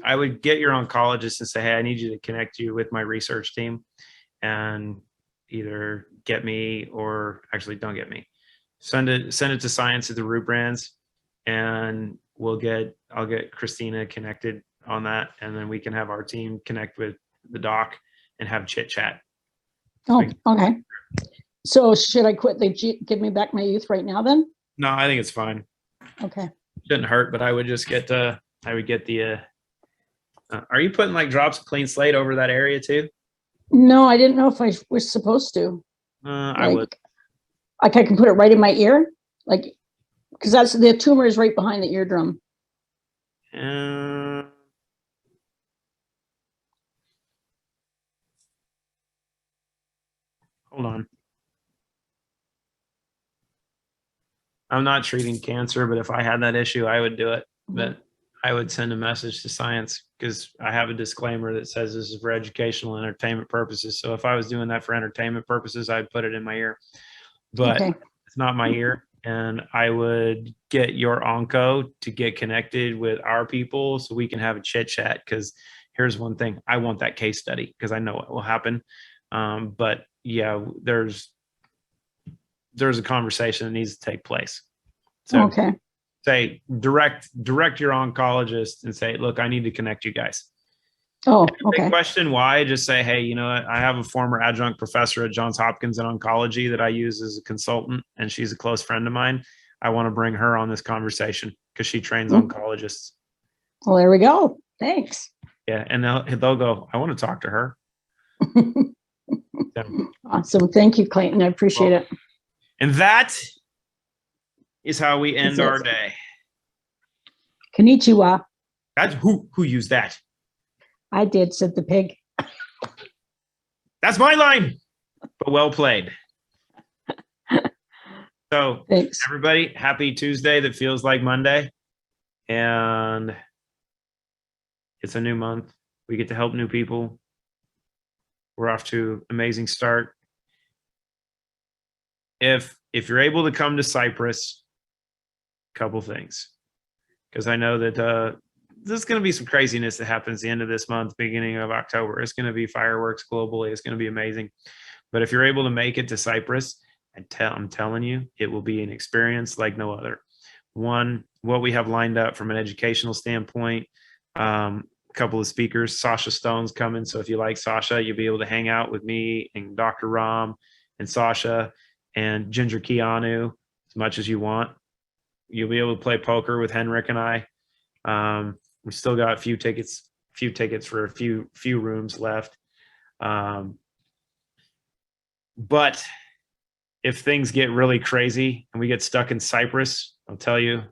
I would get your oncologist and say, hey, I need you to connect you with my research team and either get me or actually don't get me. Send it to science@rootbrands, and I'll get Christina connected on that, and then we can have our team connect with the doc and have chit chat. Oh, okay. So should I quit the Give Me Back My Youth right now then? No, I think it's fine. Okay. Shouldn't hurt, but I would just get the. Are you putting like drops of CleanSlate over that area too? No, I didn't know if I was supposed to. I would. Like I can put it right in my ear, like, because that's the tumor is right behind the eardrum. Hold on. I'm not treating cancer, but if I had that issue, I would do it. But I would send a message to science because I have a disclaimer that says this is for educational and entertainment purposes. So if I was doing that for entertainment purposes, I'd put it in my ear. But it's not my ear. And I would get your onco to get connected with our people so we can have a chit chat. Because here's one thing. I want that case study because I know what will happen. But yeah, there's a conversation that needs to take place. So say direct your oncologist and say, look, I need to connect you guys. Oh, okay. If they question why, just say, hey, you know what? I have a former adjunct professor at Johns Hopkins in oncology that I use as a consultant, and she's a close friend of mine. I want to bring her on this conversation because she trains oncologists. Well, there we go. Thanks. Yeah, and they'll go, I want to talk to her. Awesome. Thank you, Clayton. I appreciate it. And that is how we end That's it. our day. Konnichiwa. That's who used that. I did, said the pig. That's my line, but well played. So Thanks. everybody, happy Tuesday that feels like Monday. And it's a new month. We get to help new people. We're off to an amazing start. If you're able to come to Cyprus, a couple things. Because I know that there's going to be some craziness that happens the end of this month, beginning of October. It's going to be fireworks globally. It's going to be amazing. But if you're able to make it to Cyprus, I'm telling you, it will be an experience like no other. One, what we have lined up from an educational standpoint, a couple of speakers. Sasha Stone's coming. So if you like Sasha, you'll be able to hang out with me and Dr. Rahm and Sasha and Ginger Keanu as much as you want. You'll be able to play poker with Henrik and I. We still got a few tickets for a few rooms left. But if things get really crazy and we get stuck in Cyprus, I'll tell you,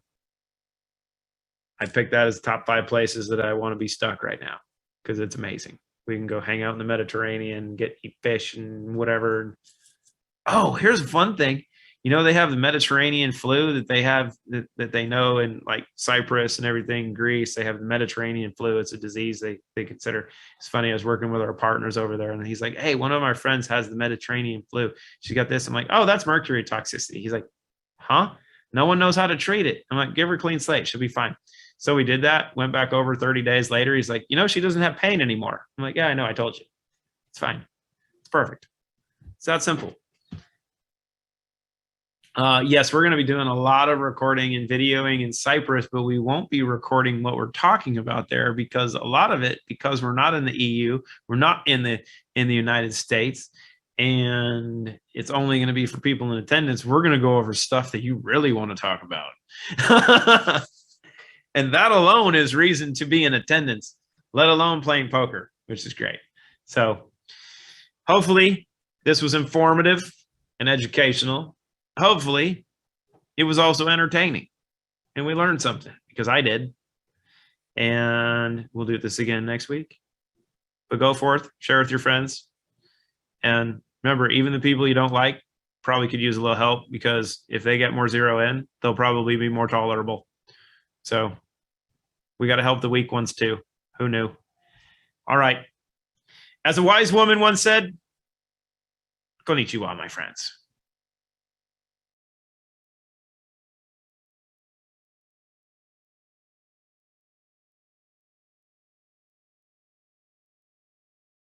I picked that as top 5 places that I want to be stuck right now because it's amazing. We can go hang out in the Mediterranean, eat fish and whatever. Oh, here's a fun thing. You know, they have the Mediterranean flu that they have that they know in like Cyprus and everything, Greece. They have the Mediterranean flu. It's a disease they consider. It's funny. I was working with our partners over there and he's like, hey, one of our friends has the Mediterranean flu. She got this. I'm like, oh, that's mercury toxicity. He's like, huh? No one knows how to treat it. I'm like, give her CleanSlate. She'll be fine. So we did that, went back over 30 days later. He's like, she doesn't have pain anymore. I'm like, yeah, I know. I told you. It's fine. It's perfect. It's that simple. Yes, we're going to be doing a lot of recording and videoing in Cyprus, but we won't be recording what we're talking about there because a lot of it, because we're not in the EU, we're not in the United States, and it's only going to be for people in attendance. We're going to go over stuff that you really want to talk about. And that alone is reason to be in attendance, let alone playing poker, which is great. So hopefully this was informative and educational. Hopefully it was also entertaining and we learned something because I did. And we'll do this again next week. But go forth, share with your friends. And remember, even the people you don't like probably could use a little help because if they get more zero in, they'll probably be more tolerable. So we got to help the weak ones too. Who knew? All right. As a wise woman once said, konnichiwa, my friends.